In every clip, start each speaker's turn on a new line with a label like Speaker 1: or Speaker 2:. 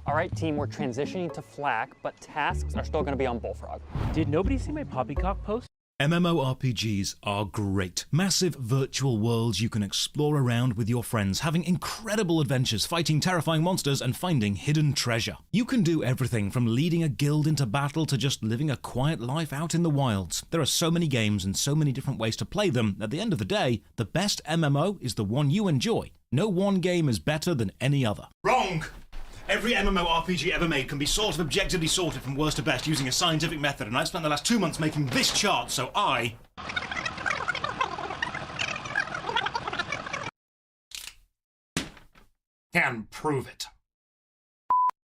Speaker 1: All right, team, we're transitioning to FLAC, but tasks are still going to be on Bullfrog.
Speaker 2: Did nobody see my poppycock post?
Speaker 3: MMORPGs are great. Massive virtual worlds you can explore around with your friends, having incredible adventures, fighting terrifying monsters, and finding hidden treasure. You can do everything from leading a guild into battle to just living a quiet life out in the wilds. There are so many games and so many different ways to play them. At the end of the day, the best MMO is the one you enjoy. No one game is better than any other. Wrong! Every MMORPG ever made can be sort of objectively sorted from worst to best using a scientific method, and I've spent the last 2 months making this chart, so I can prove it.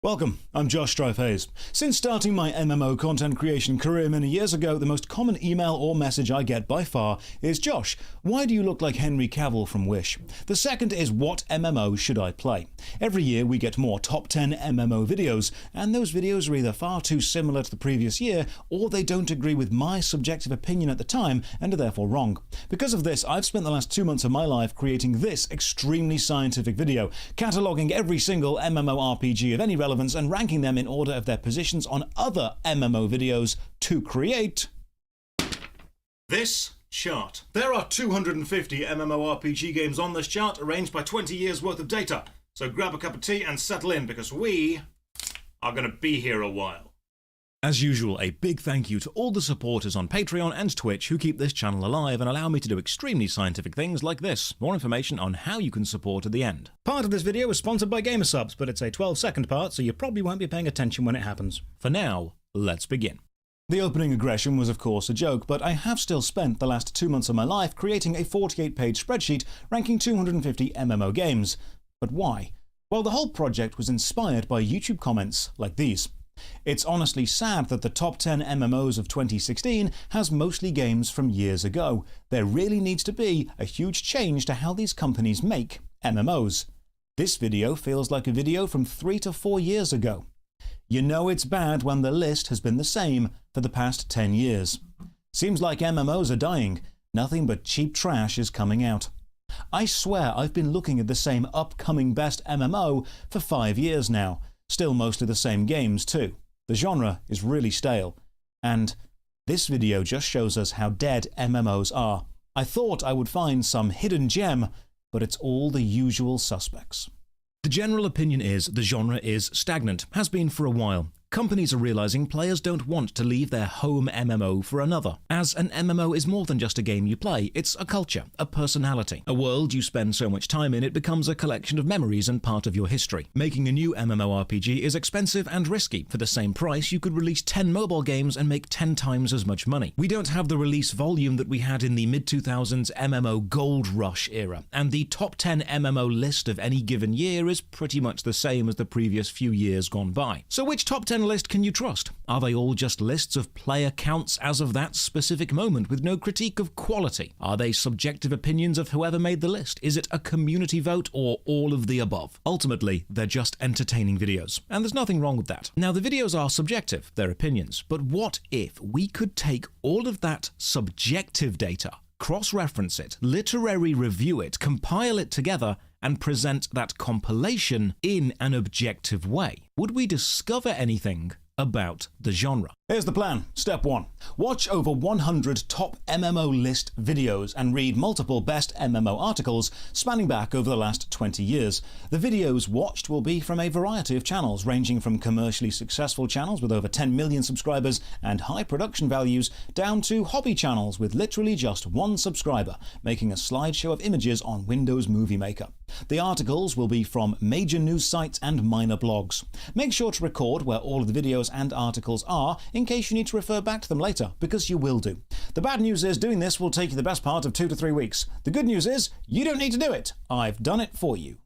Speaker 3: Welcome, I'm Josh Strife-Hayes. Since starting my MMO content creation career many years ago, the most common email or message I get by far is, "Josh, why do you look like Henry Cavill from Wish?" The second is, "What MMO should I play?" Every year we get more top 10 MMO videos, and those videos are either far too similar to the previous year, or they don't agree with my subjective opinion at the time and are therefore wrong. Because of this, I've spent the last 2 months of my life creating this extremely scientific video, cataloguing every single MMORPG of any relevance and ranking them in order of their positions on other MMO videos to create this chart. There are 250 MMORPG games on this chart, arranged by 20 years worth of data. So grab a cup of tea and settle in, because we are going to be here a while. As usual, a big thank you to all the supporters on Patreon and Twitch who keep this channel alive and allow me to do extremely scientific things like this. More information on how you can support at the end. Part of this video is sponsored by Gamersubs, but it's a 12-second part, so you probably won't be paying attention when it happens. For now, let's begin. The opening aggression was of course a joke, but I have still spent the last 2 months of my life creating a 48-page spreadsheet ranking 250 MMO games. But why? Well, the whole project was inspired by YouTube comments like these. It's honestly sad that the top 10 MMOs of 2016 has mostly games from years ago. There really needs to be a huge change to how these companies make MMOs. This video feels like a video from 3 to 4 years ago. You know it's bad when the list has been the same for the past 10 years. Seems like MMOs are dying. Nothing but cheap trash is coming out. I swear I've been looking at the same upcoming best MMO for 5 years now. Still mostly the same games too. The genre is really stale. And this video just shows us how dead MMOs are. I thought I would find some hidden gem, but it's all the usual suspects. The general opinion is the genre is stagnant, has been for a while. Companies are realizing players don't want to leave their home MMO for another. As an MMO is more than just a game you play, it's a culture, a personality. A world you spend so much time in, it becomes a collection of memories and part of your history. Making a new MMORPG is expensive and risky. For the same price, you could release 10 mobile games and make 10 times as much money. We don't have the release volume that we had in the mid-2000s MMO gold rush era, and the top 10 MMO list of any given year is pretty much the same as the previous few years gone by. So which top 10 list can you trust? Are they all just lists of player counts as of that specific moment with no critique of quality? Are they subjective opinions of whoever made the list? Is it a community vote or all of the above? Ultimately, they're just entertaining videos, and there's nothing wrong with that. Now, the videos are subjective, they're opinions, but what if we could take all of that subjective data, cross-reference it, literary review it, compile it together, and present that compilation in an objective way? Would we discover anything about the genre? Here's the plan. Step 1. Watch over 100 top MMO list videos and read multiple best MMO articles spanning back over the last 20 years. The videos watched will be from a variety of channels, ranging from commercially successful channels with over 10 million subscribers and high production values, down to hobby channels with literally just one subscriber, making a slideshow of images on Windows Movie Maker. The articles will be from major news sites and minor blogs. Make sure to record where all of the videos and articles are in case you need to refer back to them later, because you will do. The bad news is doing this will take you the best part of 2 to 3 weeks. The good news is you don't need to do it. I've done it for you.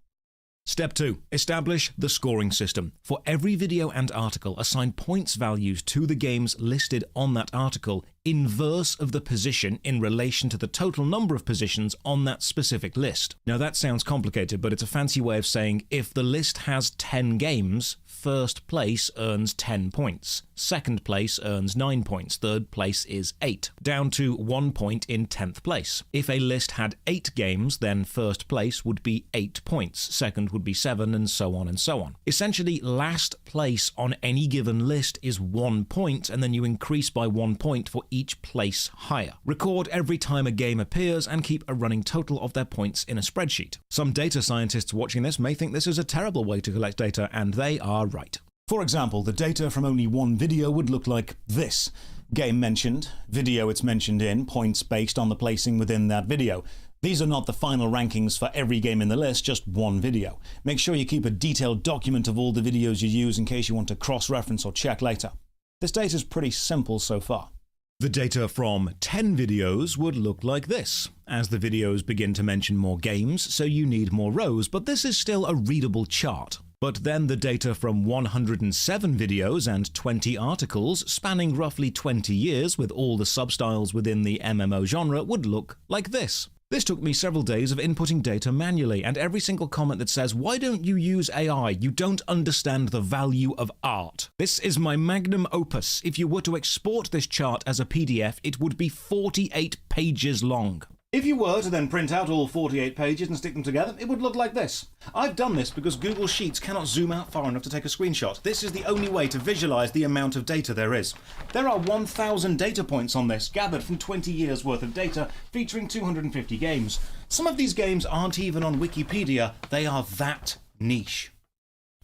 Speaker 3: Step 2. Establish the scoring system. For every video and article, assign points values to the games listed on that article, inverse of the position in relation to the total number of positions on that specific list. Now that sounds complicated, but it's a fancy way of saying if the list has 10 games, first place earns 10 points.
Speaker 4: Second place earns 9 points. Third place is 8, down to 1 point in 10th place. If a list had 8 games, then first place would be 8 points, second would be 7, and so on and so on. Essentially, last place on any given list is 1 point, and then you increase by 1 point for each place higher. Record every time a game appears and keep a running total of their points in a spreadsheet. Some data scientists watching this may think this is a terrible way to collect data, and they are right.
Speaker 3: For example, the data from only one video would look like this. Game mentioned, video it's mentioned in, points based on the placing within that video. These are not the final rankings for every game in the list, just one video. Make sure you keep a detailed document of all the videos you use in case you want to cross-reference or check later. This data is pretty simple so far.
Speaker 4: The data from 10 videos would look like this, as the videos begin to mention more games, so you need more rows, but this is still a readable chart. But then the data from 107 videos and 20 articles, spanning roughly 20 years with all the substyles within the MMO genre, would look like this. This took me several days of inputting data manually, and every single comment that says, "Why don't you use AI? You don't understand the value of art." This is my magnum opus. If you were to export this chart as a PDF, it would be 48 pages long.
Speaker 3: If you were to then print out all 48 pages and stick them together, it would look like this. I've done this because Google Sheets cannot zoom out far enough to take a screenshot. This is the only way to visualize the amount of data there is. There are 1,000 data points on this, gathered from 20 years worth of data, featuring 250 games. Some of these games aren't even on Wikipedia, they are that niche.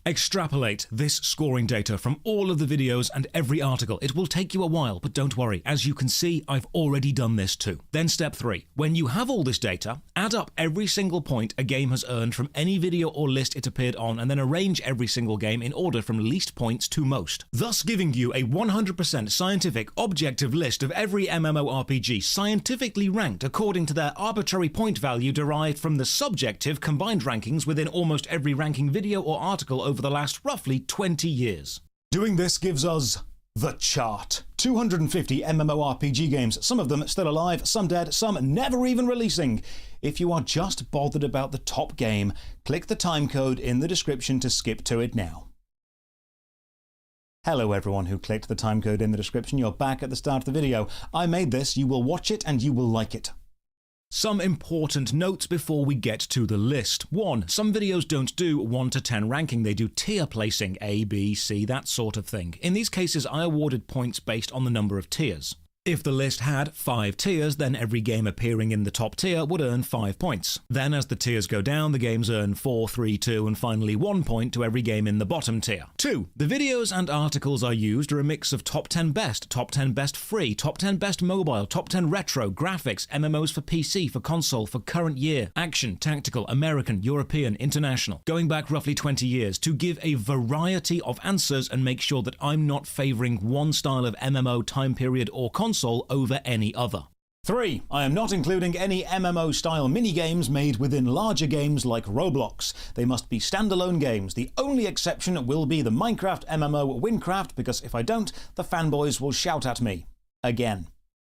Speaker 4: Extrapolate this scoring data from all of the videos and every article. It will take you a while, but don't worry. As you can see, I've already done this too. Then step 3. When you have all this data, add up every single point a game has earned from any video or list it appeared on, and then arrange every single game in order from least points to most, thus giving you a 100% scientific, objective list of every MMORPG, scientifically ranked according to their arbitrary point value derived from the subjective combined rankings within almost every ranking video or article over the last roughly 20 years.
Speaker 3: Doing this gives us the chart. 250 MMORPG games, some of them still alive, some dead, some never even releasing. If you are just bothered about the top game, click the timecode in the description to skip to it now. Hello everyone who clicked the timecode in the description, you're back at the start of the video. I made this, you will watch it and you will like it.
Speaker 4: Some important notes before we get to the list. 1. Some videos don't do 1 to 10 ranking, they do tier placing, A, B, C, that sort of thing. In these cases, I awarded points based on the number of tiers. If the list had 5 tiers, then every game appearing in the top tier would earn 5 points. Then as the tiers go down, the games earn 4, 3, 2, and finally 1 point to every game in the bottom tier. 2. The videos and articles I used are a mix of top 10 best, top 10 best free, top 10 best mobile, top 10 retro, graphics, MMOs for PC, for console, for current year, action, tactical, American, European, international, going back roughly 20 years to give a variety of answers and make sure that I'm not favoring one style of MMO, time period, or console over any other.
Speaker 3: 3. I am not including any MMO-style mini-games made within larger games like Roblox. They must be standalone games. The only exception will be the Minecraft MMO Winecraft, because if I don't, the fanboys will shout at me. Again.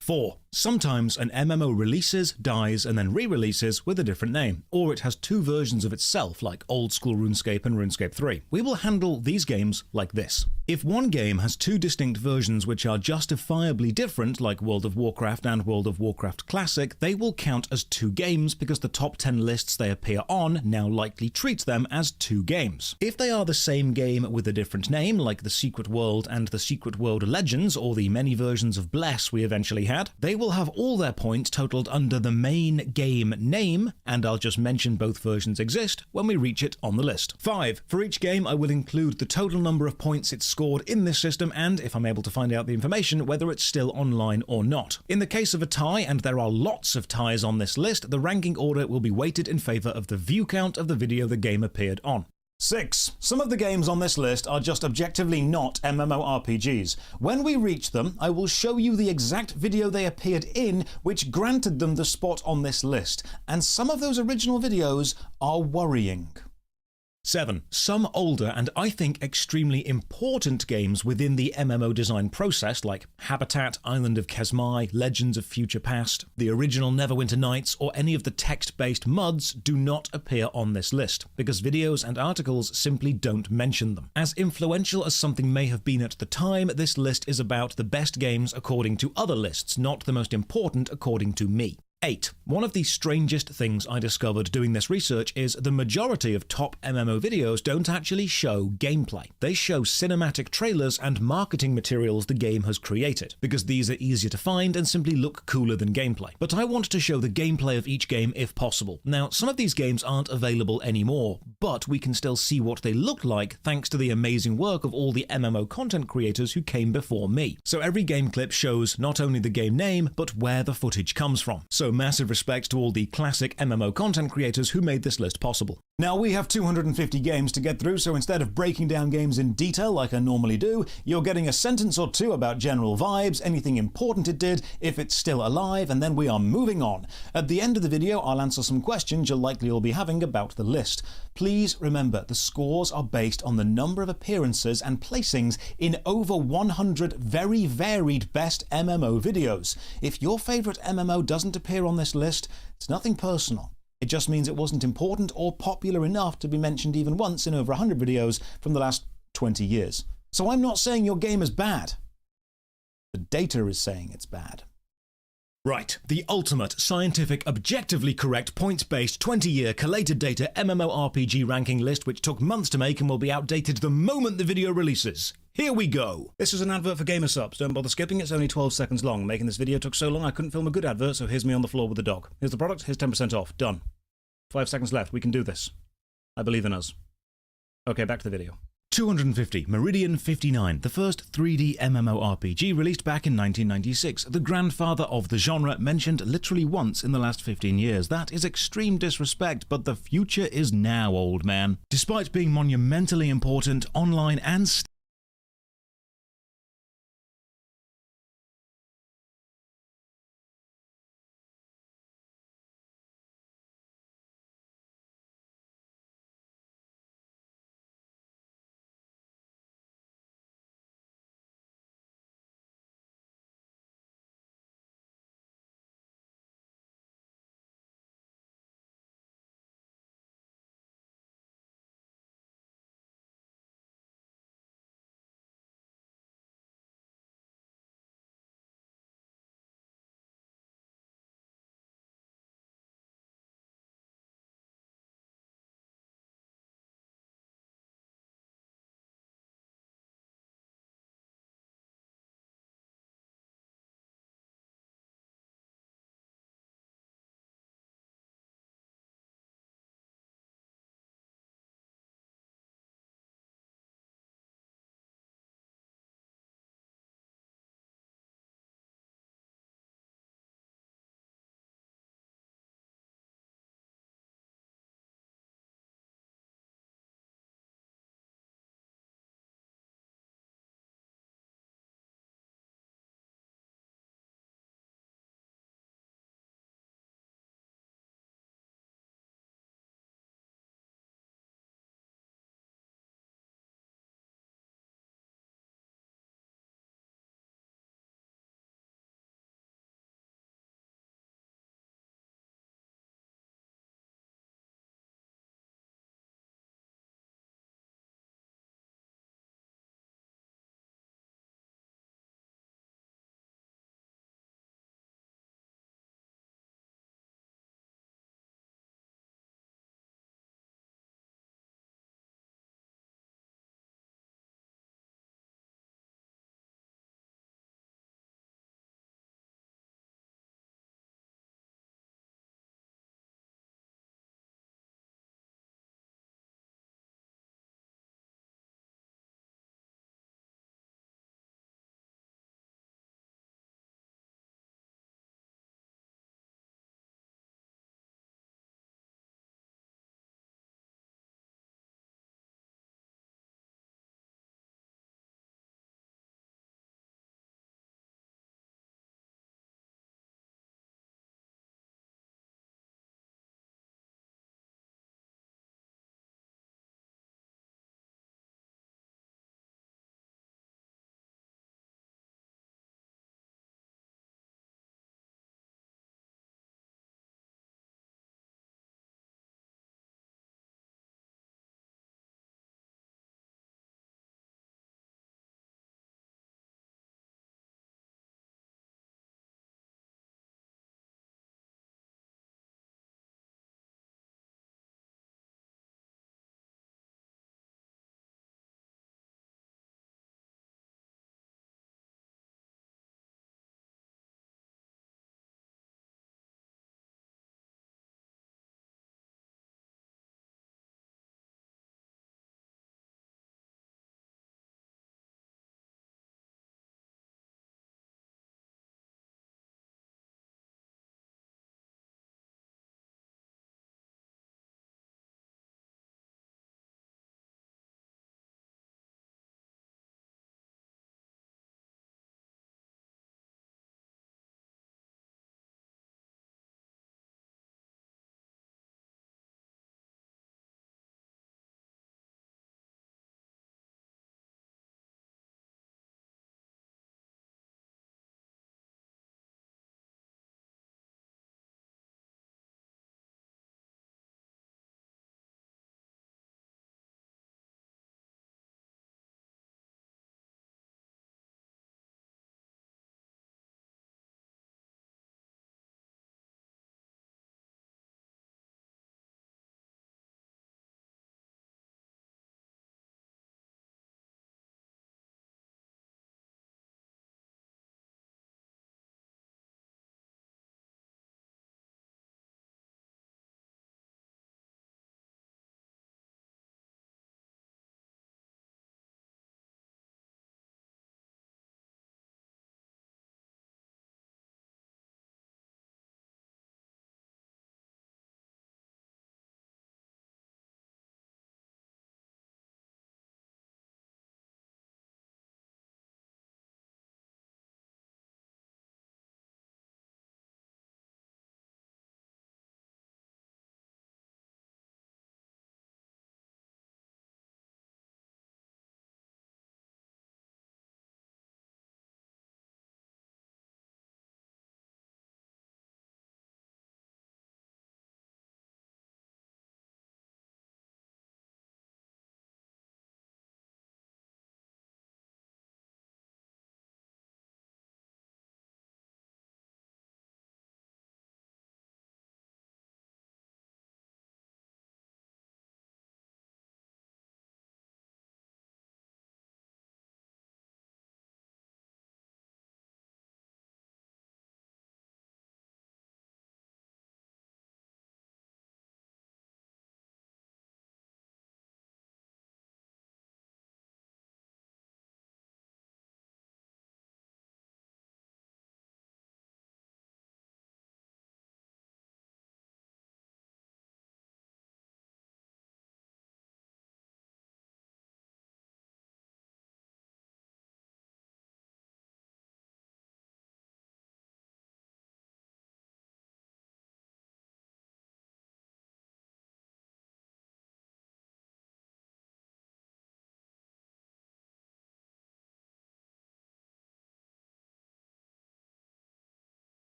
Speaker 4: 4. Sometimes an MMO releases, dies, and then re-releases with a different name, or it has 2 versions of itself like Old School RuneScape and RuneScape 3. We will handle these games like this. If one game has 2 distinct versions which are justifiably different, like World of Warcraft and World of Warcraft Classic, they will count as 2 games because the top 10 lists they appear on now likely treat them as 2 games. If they are the same game with a different name, like the Secret World and the Secret World Legends, or the many versions of Bless we eventually had, they will have all their points totaled under the main game name, and I'll just mention both versions exist when we reach it on the list. 5. For each game, I will include the total number of points it scored in this system and, if I'm able to find out the information, whether it's still online or not. In the case of a tie, and there are lots of ties on this list, the ranking order will be weighted in favor of the view count of the video the game appeared on.
Speaker 3: 6. Some of the games on this list are just objectively not MMORPGs. When we reach them, I will show you the exact video they appeared in which granted them the spot on this list, and some of those original videos are worrying.
Speaker 4: 7. Some older and I think extremely important games within the MMO design process, like Habitat, Island of Kesmai, Legends of Future Past, the original Neverwinter Nights, or any of the text-based MUDs, do not appear on this list, because videos and articles simply don't mention them. As influential as something may have been at the time, this list is about the best games according to other lists, not the most important according to me. 8. One of the strangest things I discovered doing this research is the majority of top MMO videos don't actually show gameplay. They show cinematic trailers and marketing materials the game has created, because these are easier to find and simply look cooler than gameplay. But I want to show the gameplay of each game if possible. Now, some of these games aren't available anymore, but we can still see what they look like thanks to the amazing work of all the MMO content creators who came before me. So every game clip shows not only the game name, but where the footage comes from. So massive respect to all the classic MMO content creators who made this list possible.
Speaker 3: Now, we have 250 games to get through, so instead of breaking down games in detail like I normally do, you're getting a sentence or two about general vibes, anything important it did, if it's still alive, and then we are moving on. At the end of the video, I'll answer some questions you'll likely all be having about the list. Please remember, the scores are based on the number of appearances and placings in over 100 very varied best MMO videos. If your favourite MMO doesn't appear on this list, it's nothing personal. It just means it wasn't important or popular enough to be mentioned even once in over 100 videos from the last 20 years. So I'm not saying your game is bad. The data is saying it's bad.
Speaker 4: Right, the ultimate, scientific, objectively correct, points-based, 20-year collated data MMORPG ranking list which took months to make and will be outdated the moment the video releases. Here we go!
Speaker 3: This is an advert for Gamersupps. Don't bother skipping, it's only 12 seconds long. Making this video took so long I couldn't film a good advert, so here's me on the floor with the dog. Here's the product, here's 10% off. Done. 5 seconds left, we can do this. I believe in us. Okay, back to the video.
Speaker 4: 250, Meridian 59, the first 3D MMORPG released back in 1996, the grandfather of the genre, mentioned literally once in the last 15 years. That is extreme disrespect, but the future is now, old man. Despite being monumentally important, online and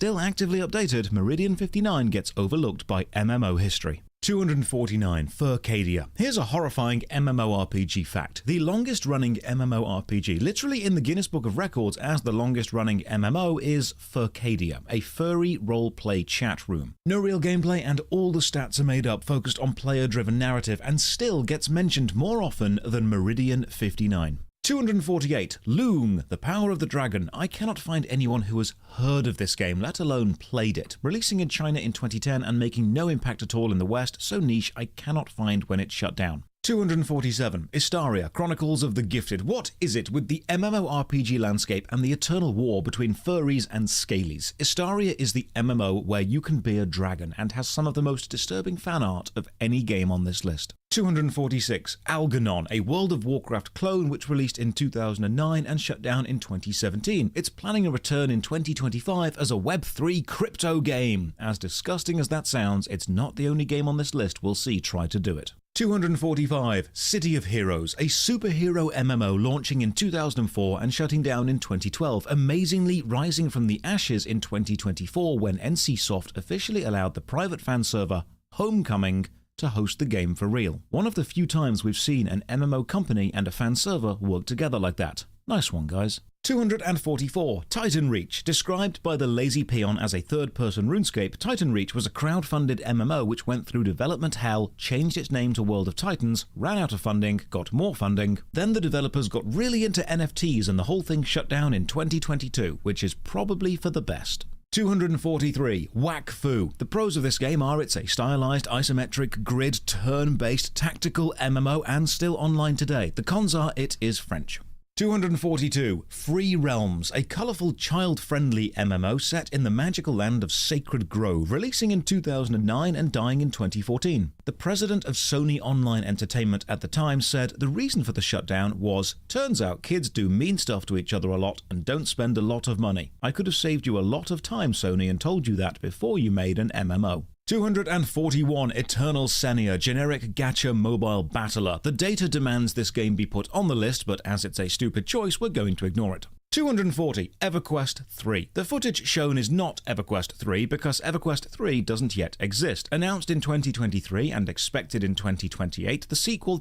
Speaker 4: still actively updated, Meridian 59 gets overlooked by MMO history. 249, Furcadia. Here's a horrifying MMORPG fact. The longest-running MMORPG, literally in the Guinness Book of Records as the longest-running MMO, is Furcadia, a furry role-play chat room. No real gameplay and all the stats are made up, focused on player-driven narrative, and still gets mentioned more often than Meridian 59. 248, Loom, The Power of the Dragon. I cannot find anyone who has heard of this game, let alone played it. Releasing in China in 2010 and making no impact at all in the West, so niche I cannot find when it shut down. 247, Istaria, Chronicles of the Gifted. What is it with the MMORPG landscape and the eternal war between furries and scalies? Istaria is the MMO where you can be a dragon and has some of the most disturbing fan art of any game on this list. 246, Algernon, a World of Warcraft clone which released in 2009 and shut down in 2017. It's planning a return in 2025 as a Web3 crypto game. As disgusting as that sounds, it's not the only game on this list we'll see try to do it. 245, City of Heroes, a superhero MMO launching in 2004 and shutting down in 2012, amazingly rising from the ashes in 2024 when NCSoft officially allowed the private fan server Homecoming to host the game for real. One of the few times we've seen an MMO company and a fan server work together like that. Nice one, guys. 244, Titan Reach. Described by the Lazy Peon as a third-person RuneScape, Titan Reach was a crowd-funded MMO which went through development hell, changed its name to World of Titans, ran out of funding, got more funding, then the developers got really into NFTs and the whole thing shut down in 2022, which is probably for the best. 243, Whack Fu. The pros of this game are it's a stylized, isometric, grid, turn-based, tactical MMO and still online today. The cons are it is French. 242, Free Realms, a colourful, child-friendly MMO set in the magical land of Sacred Grove, releasing in 2009 and dying in 2014. The president of Sony Online Entertainment at the time said the reason for the shutdown was, turns out kids do mean stuff to each other a lot and don't spend a lot of money. I could have saved you a lot of time, Sony, and told you that before you made an MMO. 241, Eternal Senia, generic gacha mobile battler. The data demands this game be put on the list, but as it's a stupid choice, we're going to ignore it. 240, EverQuest 3. The footage shown is not EverQuest 3 because EverQuest 3 doesn't yet exist. Announced in 2023 and expected in 2028, the sequel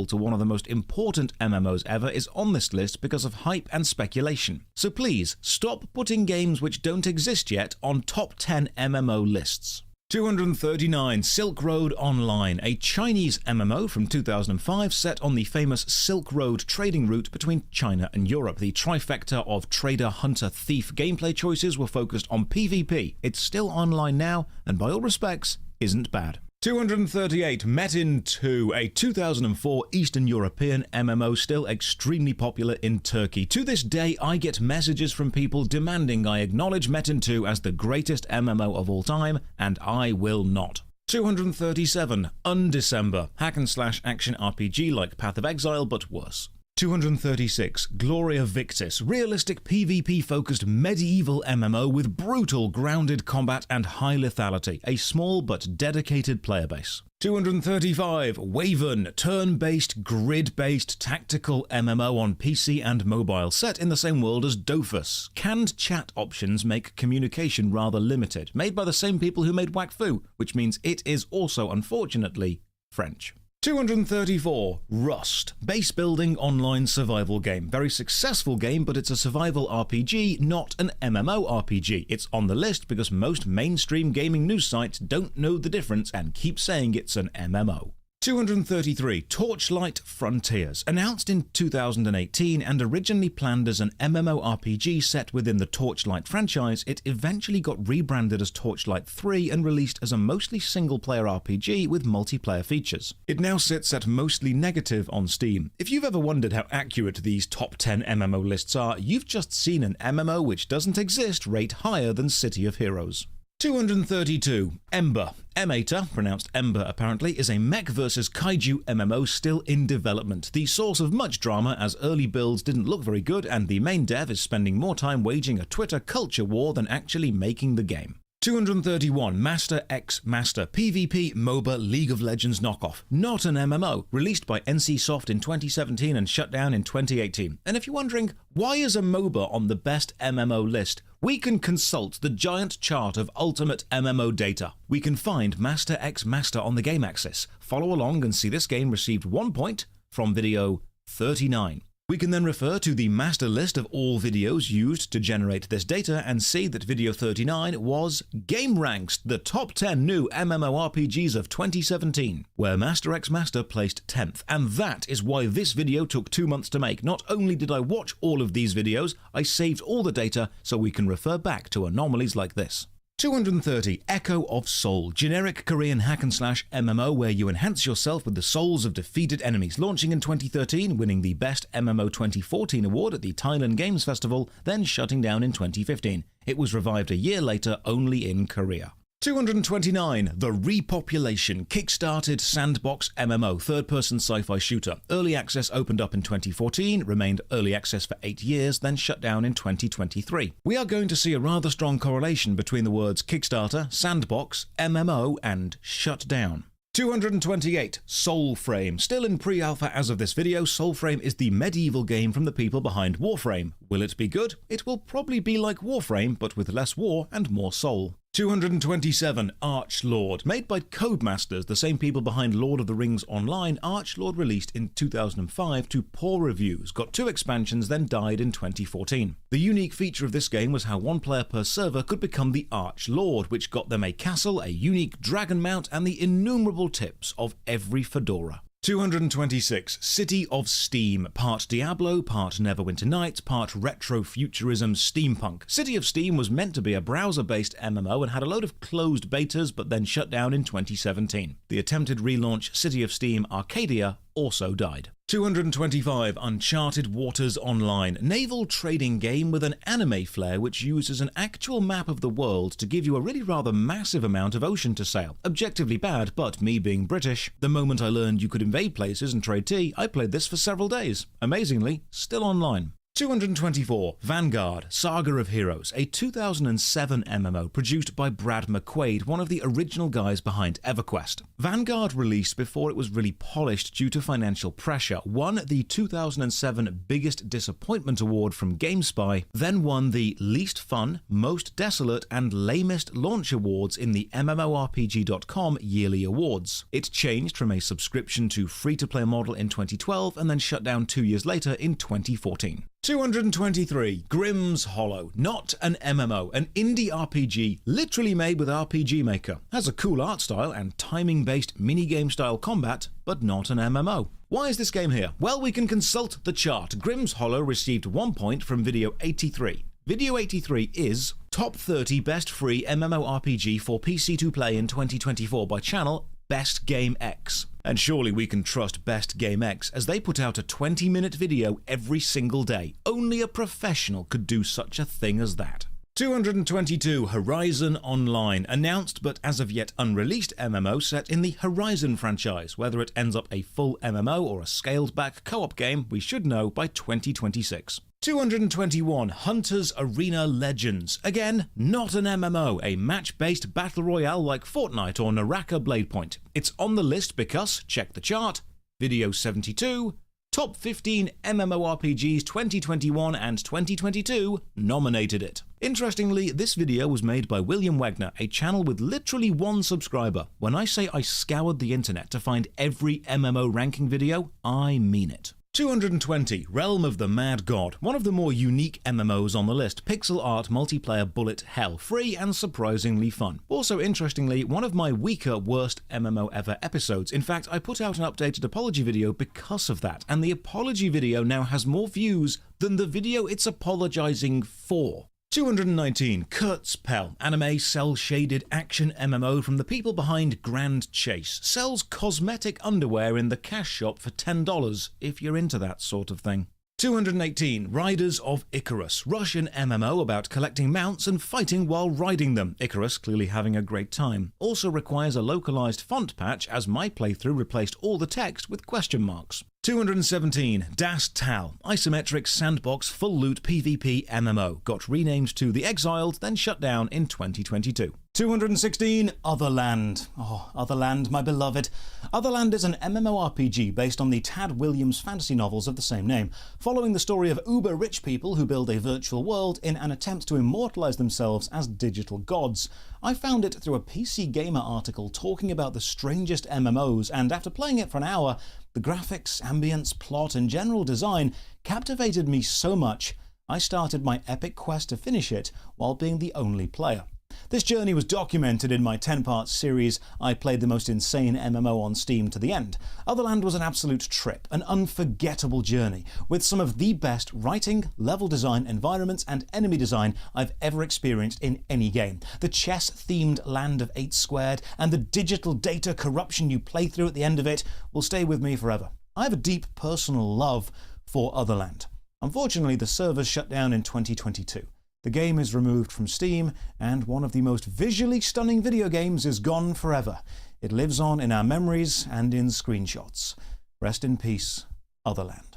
Speaker 4: to one of the most important MMOs ever is on this list because of hype and speculation. So please, stop putting games which don't exist yet on top 10 MMO lists. 239, Silk Road Online, a Chinese MMO from 2005 set on the famous Silk Road trading route between China and Europe. The trifecta of trader, hunter, thief gameplay choices were focused on PvP. It's still online now, and by all respects, isn't bad. 238, Metin 2, a 2004 Eastern European MMO still extremely popular in Turkey. To this day, I get messages from people demanding I acknowledge Metin 2 as the greatest MMO of all time, and I will not. 237, Undecember, hack-and-slash action RPG like Path of Exile, but worse. 236, Gloria Victis, realistic PvP-focused medieval MMO with brutal grounded combat and high lethality, a small but dedicated player base. 235, Waven, turn-based, grid-based tactical MMO on PC and mobile, set in the same world as Dofus. Canned chat options make communication rather limited, made by the same people who made Whack Fu, which means it is also, unfortunately, French. 234, Rust, base-building online survival game. Very successful game, but it's a survival RPG, not an MMORPG. It's on the list because most mainstream gaming news sites don't know the difference and keep saying it's an MMO. 233, Torchlight Frontiers, announced in 2018 and originally planned as an MMORPG set within the Torchlight franchise, it eventually got rebranded as Torchlight 3 and released as a mostly single-player RPG with multiplayer features. It now sits at mostly negative on Steam. If you've ever wondered how accurate these top 10 MMO lists are, you've just seen an MMO which doesn't exist rate higher than City of Heroes. 232, Ember. Emater, pronounced Ember apparently, is a mech vs kaiju MMO still in development. The source of much drama as early builds didn't look very good and the main dev is spending more time waging a Twitter culture war than actually making the game. 231, Master X Master, PvP MOBA League of Legends knockoff. Not an MMO, released by NCSoft in 2017 and shut down in 2018. And if you're wondering, why is a MOBA on the best MMO list? We can consult the giant chart of ultimate MMO data. We can find Master x Master on the game axis, follow along and see this game received 1 point from video 39. We can then refer to the master list of all videos used to generate this data and see that video 39 was GameRanks, the top 10 new MMORPGs of 2017, where Master x Master placed 10th. And that is why this video took 2 months to make. Not only did I watch all of these videos, I saved all the data so we can refer back to anomalies like this. 230, Echo of Soul, generic Korean hack-and-slash MMO where you enhance yourself with the souls of defeated enemies, launching in 2013, winning the Best MMO 2014 award at the Thailand Games Festival, then shutting down in 2015. It was revived a year later only in Korea. 229, The Repopulation, kickstarted sandbox MMO, third-person sci-fi shooter. Early access opened up in 2014, remained early access for 8 years, then shut down in 2023. We are going to see a rather strong correlation between the words Kickstarter, sandbox, MMO, and shut down. 228, Soulframe. Still in pre-alpha as of this video, Soulframe is the medieval game from the people behind Warframe. Will it be good? It will probably be like Warframe, but with less war and more soul. 227, Archlord. Made by Codemasters, the same people behind Lord of the Rings Online, Archlord released in 2005 to poor reviews, got 2 expansions, then died in 2014. The unique feature of this game was how 1 player per server could become the Archlord, which got them a castle, a unique dragon mount, and the innumerable tips of every fedora. 226, City of Steam, part Diablo, part Neverwinter Nights, part retrofuturism steampunk. City of Steam was meant to be a browser-based MMO and had a load of closed betas but then shut down in 2017. The attempted relaunch City of Steam Arcadia also died. 225, Uncharted Waters Online, naval trading game with an anime flair which uses an actual map of the world to give you a really rather massive amount of ocean to sail. Objectively bad, but me being British, the moment I learned you could invade places and trade tea, I played this for several days. Amazingly, still online. 224, Vanguard, Saga of Heroes, a 2007 MMO produced by Brad McQuaid, one of the original guys behind EverQuest. Vanguard released before it was really polished due to financial pressure, won the 2007 Biggest Disappointment Award from GameSpy, then won the Least Fun, Most Desolate, and Lamest Launch Awards in the MMORPG.com yearly awards. It changed from a subscription to free-to-play model in 2012 and then shut down 2 years later in 2014. 223, Grimm's Hollow, not an MMO, an indie RPG literally made with RPG Maker. Has a cool art style and timing-based minigame style combat, but not an MMO. Why is this game here? Well, we can consult the chart. Grimm's Hollow received 1 point from video 83. Video 83 is top 30 best free MMORPG for PC to play in 2024 by channel Best Game X. And surely we can trust Best Game X as they put out a 20-minute video every single day. Only a professional could do such a thing as that. 222, Horizon Online, announced but as of yet unreleased MMO set in the Horizon franchise. Whether it ends up a full MMO or a scaled-back co-op game, we should know by 2026. 221, Hunters Arena Legends. Again, not an MMO, a match-based battle royale like Fortnite or Naraka Bladepoint. It's on the list because, check the chart, video 72, Top 15 MMORPGs 2021 and 2022 nominated it. Interestingly, this video was made by William Wagner, a channel with literally 1 subscriber. When I say I scoured the internet to find every MMO ranking video, I mean it. 220, Realm of the Mad God, one of the more unique MMOs on the list, pixel art multiplayer bullet hell, free and surprisingly fun. Also interestingly, one of my weaker worst MMO ever episodes. In fact, I put out an updated apology video because of that, and the apology video now has more views than the video it's apologizing for. 219, Kurtzpell, anime cel-shaded action MMO from the people behind Grand Chase. Sells cosmetic underwear in the cash shop for $10 if you're into that sort of thing. 218, Riders of Icarus, Russian MMO about collecting mounts and fighting while riding them. Icarus clearly having a great time. Also requires a localized font patch as my playthrough replaced all the text with question marks. 217, Das Tal, isometric sandbox full loot PvP MMO. Got renamed to The Exiled, then shut down in 2022.
Speaker 3: 216, Otherland. Oh, Otherland, my beloved. Otherland is an MMORPG based on the Tad Williams fantasy novels of the same name, following the story of uber-rich people who build a virtual world in an attempt to immortalize themselves as digital gods. I found it through a PC Gamer article talking about the strangest MMOs, and after playing it for an hour, the graphics, ambience, plot, and general design captivated me so much, I started my epic quest to finish it while being the only player. This journey was documented in my 10-part series, I Played the Most Insane MMO on Steam to the End. Otherland was an absolute trip, an unforgettable journey, with some of the best writing, level design, environments, and enemy design I've ever experienced in any game. The chess-themed land of 8 Squared, and the digital data corruption you play through at the end of it will stay with me forever. I have a deep personal love for Otherland. Unfortunately, the servers shut down in 2022. The game is removed from Steam, and one of the most visually stunning video games is gone forever. It lives on in our memories and in screenshots. Rest in peace, Otherland.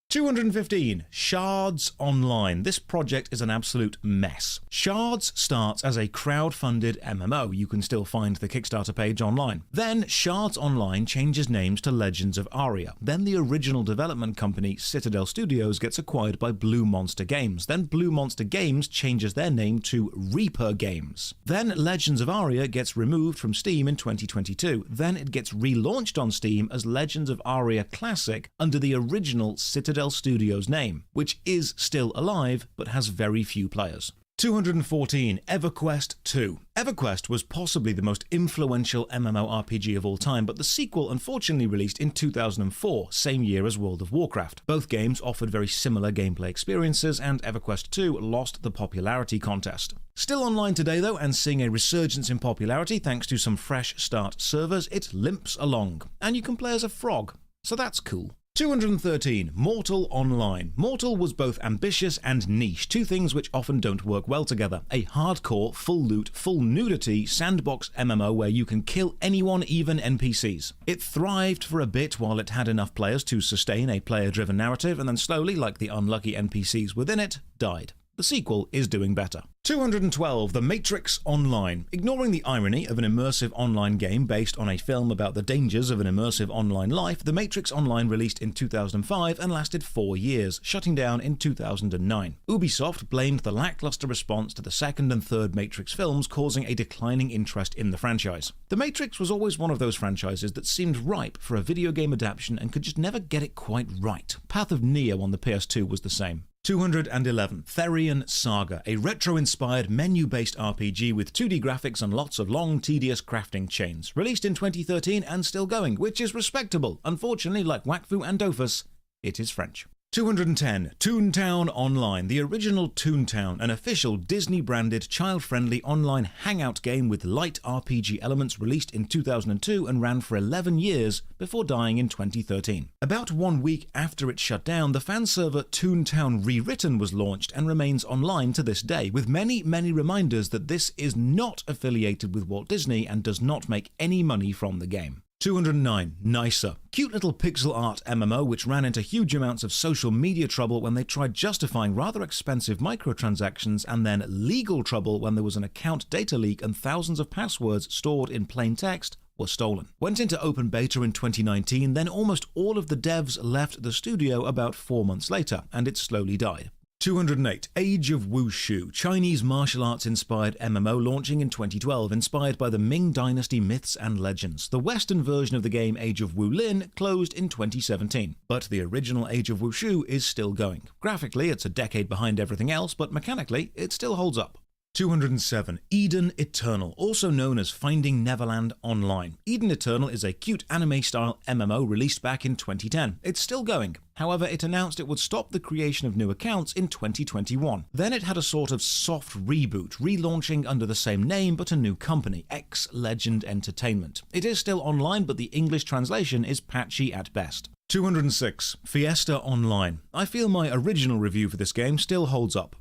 Speaker 4: 215, Shards Online. This project is an absolute mess. Shards starts as a crowd-funded MMO. You can still find the Kickstarter page online. Then Shards Online changes names to Legends of Aria. Then the original development company, Citadel Studios, gets acquired by Blue Monster Games. Then Blue Monster Games changes their name to Reaper Games. Then Legends of Aria gets removed from Steam in 2022. Then it gets relaunched on Steam as Legends of Aria Classic under the original Citadel Studios name, which is still alive but has very few players. 214, EverQuest 2. EverQuest was possibly the most influential MMORPG of all time, but the sequel unfortunately released in 2004, same year as World of Warcraft. Both games offered very similar gameplay experiences, and EverQuest 2 lost the popularity contest. Still online today though, and seeing a resurgence in popularity thanks to some fresh start servers, it limps along. And you can play as a frog, so that's cool. 213, Mortal Online. Mortal was both ambitious and niche, two things which often don't work well together. A hardcore, full loot, full nudity sandbox MMO where you can kill anyone, even NPCs. It thrived for a bit while it had enough players to sustain a player-driven narrative, and then slowly, like the unlucky NPCs within it, died. The sequel is doing better. 212, The Matrix Online. Ignoring the irony of an immersive online game based on a film about the dangers of an immersive online life, The Matrix Online released in 2005 and lasted 4 years, shutting down in 2009. Ubisoft blamed the lackluster response to the second and third Matrix films, causing a declining interest in the franchise. The Matrix was always one of those franchises that seemed ripe for a video game adaptation and could just never get it quite right. Path of Neo on the PS2 was the same. 211, Therion Saga, a retro-inspired menu-based RPG with 2D graphics and lots of long, tedious crafting chains. Released in 2013 and still going, which is respectable. Unfortunately, like Wakfu and Dofus, it is French. 210, Toontown Online, the original Toontown, an official Disney-branded, child-friendly online hangout game with light RPG elements, released in 2002 and ran for 11 years before dying in 2013. About 1 week after it shut down, the fan server Toontown Rewritten was launched and remains online to this day, with many reminders that this is not affiliated with Walt Disney and does not make any money from the game. 209, Nicer. Cute little pixel art MMO which ran into huge amounts of social media trouble when they tried justifying rather expensive microtransactions, and then legal trouble when there was an account data leak and thousands of passwords stored in plain text were stolen. Went into open beta in 2019, then almost all of the devs left the studio about 4 months later, and it slowly died. 208, Age of Wushu, Chinese martial arts-inspired MMO launching in 2012, inspired by the Ming Dynasty myths and legends. The Western version of the game, Age of Wulin, closed in 2017, but the original Age of Wushu is still going. Graphically, it's a decade behind everything else, but mechanically, it still holds up. 207, Eden Eternal, also known as Finding Neverland Online. Eden Eternal is a cute anime-style MMO released back in 2010. It's still going. However, it announced it would stop the creation of new accounts in 2021. Then it had a sort of soft reboot, relaunching under the same name but a new company, X Legend Entertainment. It is still online, but the English translation is patchy at best. 206, Fiesta Online. I feel my original review for this game still holds up.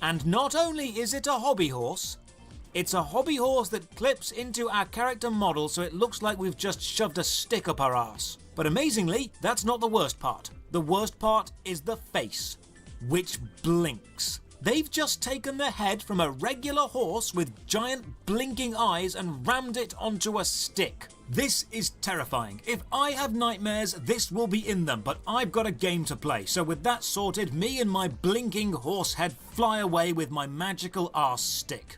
Speaker 5: And not only is it a hobby horse, it's a hobby horse that clips into our character model so it looks like we've just shoved a stick up our arse. But amazingly, that's not the worst part. The worst part is the face, which blinks. They've just taken the head from a regular horse with giant blinking eyes and rammed it onto a stick. This is terrifying. If I have nightmares, this will be in them, but I've got a game to play. So with that sorted, me and my blinking horse head fly away with my magical arse stick.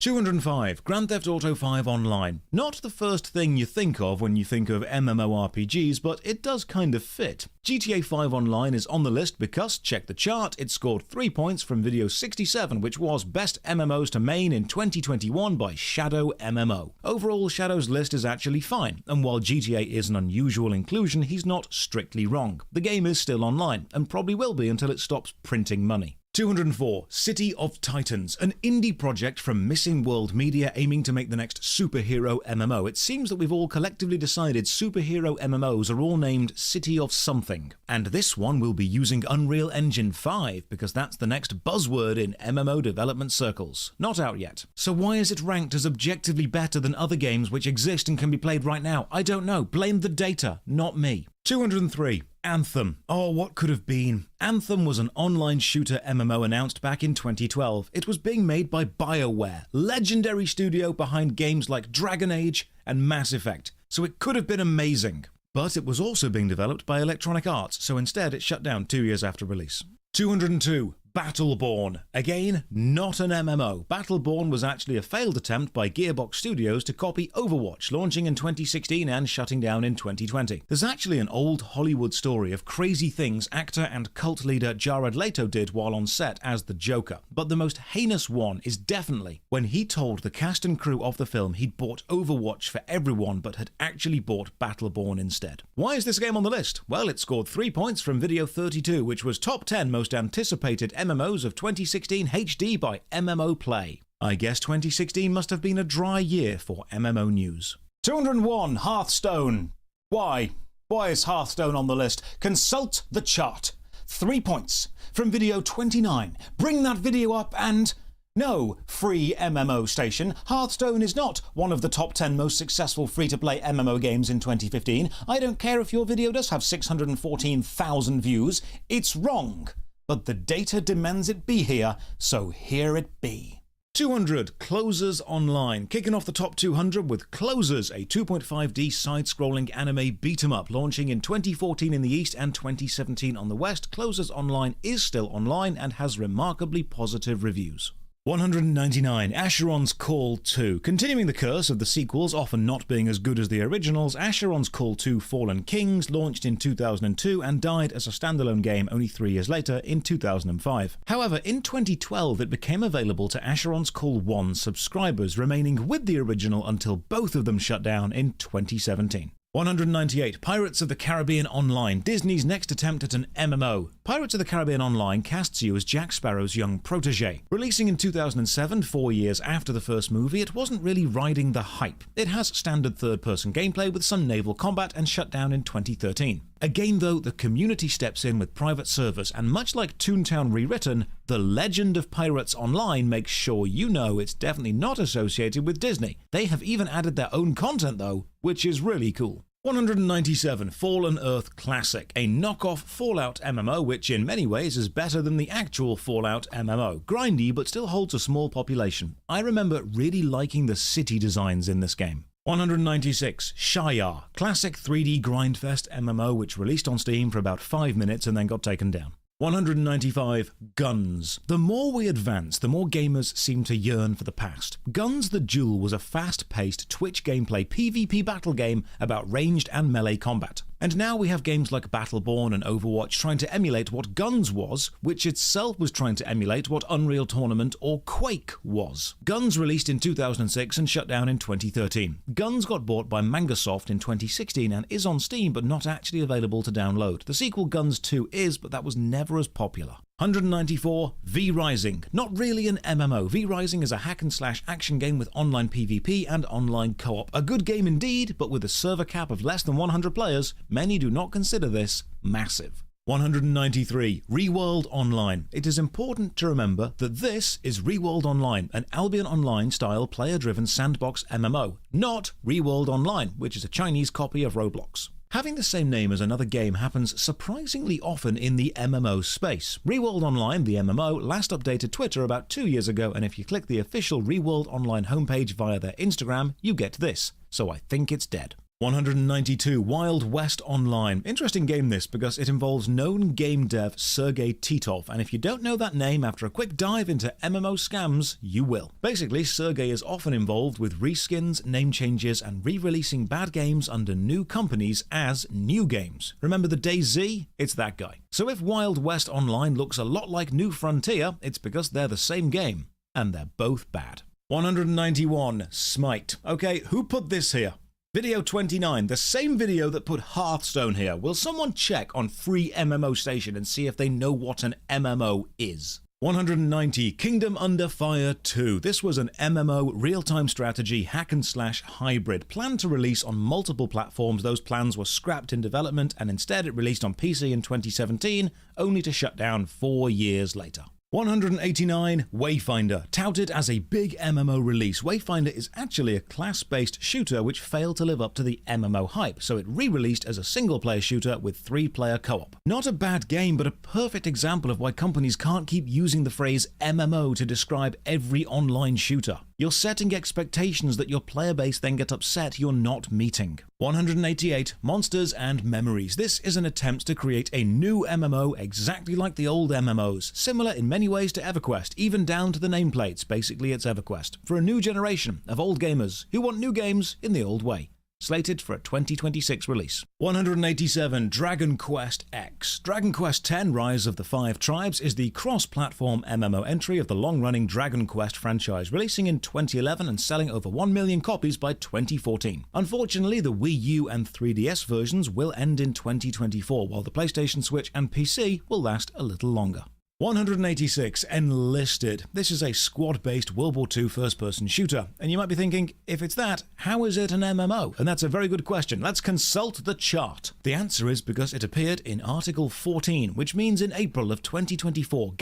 Speaker 4: 205. Grand Theft Auto 5 Online. Not the first thing you think of when you think of MMORPGs, but it does kind of fit. GTA 5 Online is on the list because, check the chart, it scored 3 points from Video 67, which was Best MMOs to Main in 2021 by Shadow MMO. Overall, Shadow's list is actually fine, and while GTA is an unusual inclusion, he's not strictly wrong. The game is still online, and probably will be until it stops printing money. 204. City of Titans, an indie project from Missing World Media aiming to make the next superhero MMO. It seems that we've all collectively decided superhero MMOs are all named City of something. And this one will be using Unreal Engine 5 because that's the next buzzword in MMO development circles. Not out yet. So why is it ranked as objectively better than other games which exist and can be played right now? I don't know. Blame the data, not me. 203. Anthem. Oh, what could have been? Anthem was an online shooter MMO announced back in 2012. It was being made by BioWare, legendary studio behind games like Dragon Age and Mass Effect, so it could have been amazing. But it was also being developed by Electronic Arts, so instead it shut down 2 years after release. 202. Battleborn. Again, not an MMO. Battleborn was actually a failed attempt by Gearbox Studios to copy Overwatch, launching in 2016 and shutting down in 2020. There's actually an old Hollywood story of crazy things actor and cult leader Jared Leto did while on set as the Joker. But the most heinous one is definitely when he told the cast and crew of the film he'd bought Overwatch for everyone but had actually bought Battleborn instead. Why is this game on the list? Well, it scored 3 points from Video 32, which was top 10 most anticipated MMOs of 2016 HD by MMO Play. I guess 2016 must have been a dry year for MMO news.
Speaker 3: 201. Hearthstone. Why? Why is Hearthstone on the list? Consult the chart. 3 points from Video 29. Bring that video up and... No, free MMO station. Hearthstone is not one of the top 10 most successful free-to-play MMO games in 2015. I don't care if your video does have 614,000 views. It's wrong. But the data demands it be here, so here it be.
Speaker 4: 200. Closers Online. Kicking off the top 200 with Closers, a 2.5D side-scrolling anime beat-em-up launching in 2014 in the East and 2017 on the West. Closers Online is still online and has remarkably positive reviews. 199. Asheron's Call 2. Continuing the curse of the sequels often not being as good as the originals, Asheron's Call 2 Fallen Kings launched in 2002 and died as a standalone game only 3 years later in 2005. However, in 2012 it became available to Asheron's Call 1 subscribers, remaining with the original until both of them shut down in 2017. 198. Pirates of the Caribbean Online, Disney's next attempt at an MMO. Pirates of the Caribbean Online casts you as Jack Sparrow's young protege. Releasing in 2007, 4 years after the first movie, it wasn't really riding the hype. It has standard third-person gameplay with some naval combat and shut down in 2013. Again though, the community steps in with private servers, and much like Toontown Rewritten, the Legend of Pirates Online makes sure you know it's definitely not associated with Disney. They have even added their own content though, which is really cool. 197. Fallen Earth Classic, a knockoff Fallout MMO which in many ways is better than the actual Fallout MMO. Grindy but still holds a small population. I remember really liking the city designs in this game. 196. Shayar, classic 3D grindfest MMO which released on Steam for about 5 minutes and then got taken down. 195. Guns. The more we advance, the more gamers seem to yearn for the past. Guns the Duel was a fast-paced Twitch gameplay PvP battle game about ranged and melee combat. And now we have games like Battleborn and Overwatch trying to emulate what Guns was, which itself was trying to emulate what Unreal Tournament or Quake was. Guns released in 2006 and shut down in 2013. Guns got bought by Mangasoft in 2016 and is on Steam but not actually available to download. The sequel Guns 2 is, but that was never as popular. 194. V-Rising. Not really an MMO. V-Rising is a hack-and-slash action game with online PvP and online co-op. A good game indeed, but with a server cap of less than 100 players, many do not consider this massive. 193. ReWorld Online. It is important to remember that this is ReWorld Online, an Albion Online-style player-driven sandbox MMO, not ReWorld Online, which is a Chinese copy of Roblox. Having the same name as another game happens surprisingly often in the MMO space. ReWorld Online, the MMO, last updated Twitter about 2 years ago, and if you click the official ReWorld Online homepage via their Instagram, you get this. So I think it's dead. 192 Wild West Online. Interesting game this because it involves known game dev Sergei Titov, and if you don't know that name after a quick dive into MMO scams, you will. Basically, Sergei is often involved with reskins, name changes, and re-releasing bad games under new companies as new games. Remember the DayZ? It's that guy. So if Wild West Online looks a lot like New Frontier, it's because they're the same game, and they're both bad. 191 Smite. Okay, who put this here? Video 29, the same video that put Hearthstone here. Will someone check on Free MMO Station and see if they know what an MMO is? 190, Kingdom Under Fire 2. This was an MMO real-time strategy hack and slash hybrid, planned to release on multiple platforms. Those plans were scrapped in development and instead it released on PC in 2017, only to shut down 4 years later. 189, Wayfinder. Touted as a big MMO release, Wayfinder is actually a class-based shooter which failed to live up to the MMO hype, so it re-released as a single-player shooter with 3-player co-op. Not a bad game, but a perfect example of why companies can't keep using the phrase MMO to describe every online shooter. You're setting expectations that your player base then get upset you're not meeting. 188, Monsters and Memories. This is an attempt to create a new MMO exactly like the old MMOs, similar in many ways to EverQuest, even down to the nameplates. Basically, it's EverQuest, for a new generation of old gamers who want new games in the old way. Slated for a 2026 release. 187, Dragon Quest X. Dragon Quest X Rise of the Five Tribes is the cross-platform MMO entry of the long-running Dragon Quest franchise, releasing in 2011 and selling over 1 million copies by 2014. Unfortunately, the Wii U and 3DS versions will end in 2024, while the PlayStation, Switch and PC will last a little longer. 186, Enlisted. This is a squad-based World War II first-person shooter, and you might be thinking, if it's that, how is it an MMO? And that's a very good question. Let's consult the chart. The answer is because it appeared in Article 14, which means in April of 2024.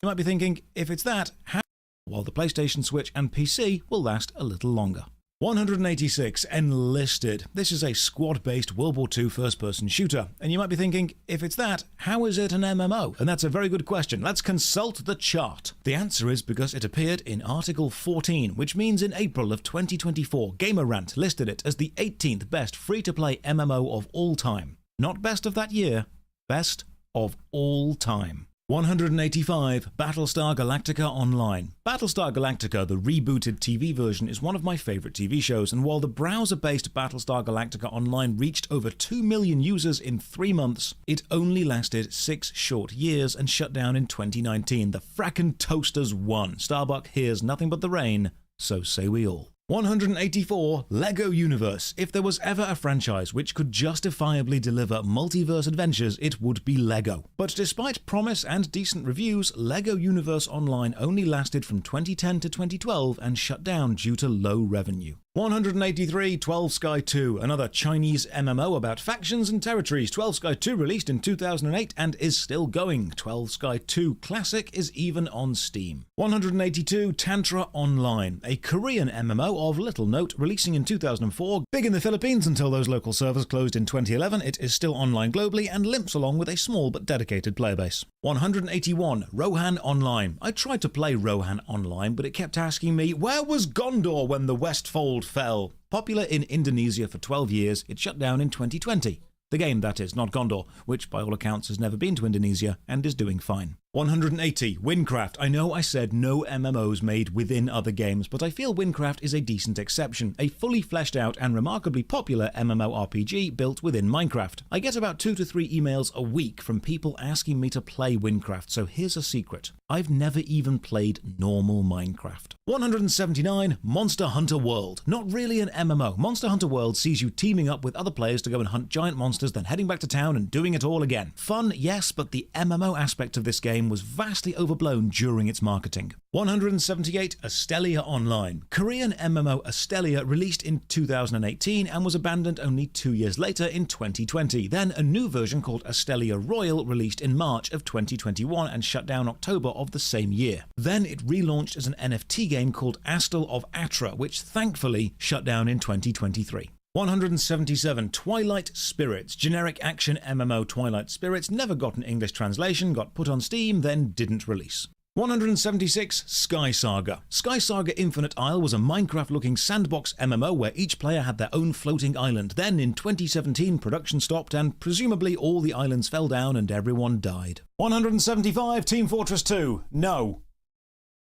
Speaker 4: You might be thinking, if it's that, how? While the PlayStation, Switch and PC will last a little longer. 186, Enlisted. This is a squad-based World War II first-person shooter, and you might be thinking, if it's that, how is it an MMO? And that's a very good question. Let's consult the chart. The answer is because it appeared in Article 14, which means in April of 2024, GamerRant listed it as the 18th best free-to-play MMO of all time. Not best of that year, best of all time. 185, Battlestar Galactica Online. Battlestar Galactica, the rebooted TV version, is one of my favorite TV shows, and while the browser-based Battlestar Galactica Online reached over 2 million users in 3 months, it only lasted 6 short years and shut down in 2019. The frackin' toasters won. Starbuck hears nothing but the rain, so say we all. 184, LEGO Universe. If there was ever a franchise which could justifiably deliver multiverse adventures, it would be LEGO. But despite promise and decent reviews, LEGO Universe Online only lasted from 2010 to 2012 and shut down due to low revenue. 183, 12 Sky 2, another Chinese MMO about factions and territories. 12 Sky 2 released in 2008 and is still going. 12 Sky 2 Classic is even on Steam. 182, Tantra Online, a Korean MMO of little note, releasing in 2004. Big in the Philippines until those local servers closed in 2011, it is still online globally and limps along with a small but dedicated player base. 181, Rohan Online. I tried to play Rohan Online, but it kept asking me, where was Gondor when the Westfold fell? Popular in Indonesia for 12 years, it shut down in 2020. The game, that is, not Gondor, which by all accounts has never been to Indonesia and is doing fine. 180, Windcraft. I know I said no MMOs made within other games, but I feel Windcraft is a decent exception, a fully fleshed out and remarkably popular MMORPG built within Minecraft. I get about 2 to 3 emails a week from people asking me to play Windcraft, so here's a secret. I've never even played normal Minecraft. 179, Monster Hunter World. Not really an MMO. Monster Hunter World sees you teaming up with other players to go and hunt giant monsters, then heading back to town and doing it all again. Fun, yes, but the MMO aspect of this game was vastly overblown during its marketing. 178, Astelia Online. Korean MMO Astelia released in 2018 and was abandoned only 2 years later in 2020. Then a new version called Astelia Royal released in March of 2021 and shut down October of the same year. Then it relaunched as an NFT game called Astel of Atra, which thankfully shut down in 2023. 177, Twilight Spirits. Generic action MMO Twilight Spirits never got an English translation, got put on Steam, then didn't release. 176, Sky Saga. Sky Saga Infinite Isle was a Minecraft-looking sandbox MMO where each player had their own floating island. Then, in 2017, production stopped and presumably all the islands fell down and everyone died.
Speaker 3: 175, Team Fortress 2. No.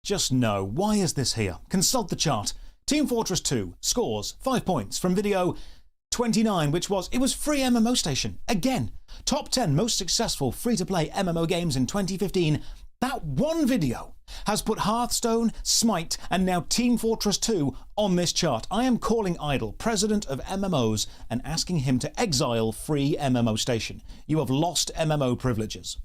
Speaker 3: Just no. Why is this here? Consult the chart. Team Fortress 2 scores 5 points from video 29, which was free MMO Station. Again, top 10 most successful free-to-play MMO games in 2015. That one video has put Hearthstone, Smite, and now Team Fortress 2 on this chart. I am calling Idle, president of MMOs, and asking him to exile free MMO Station. You have lost MMO privileges.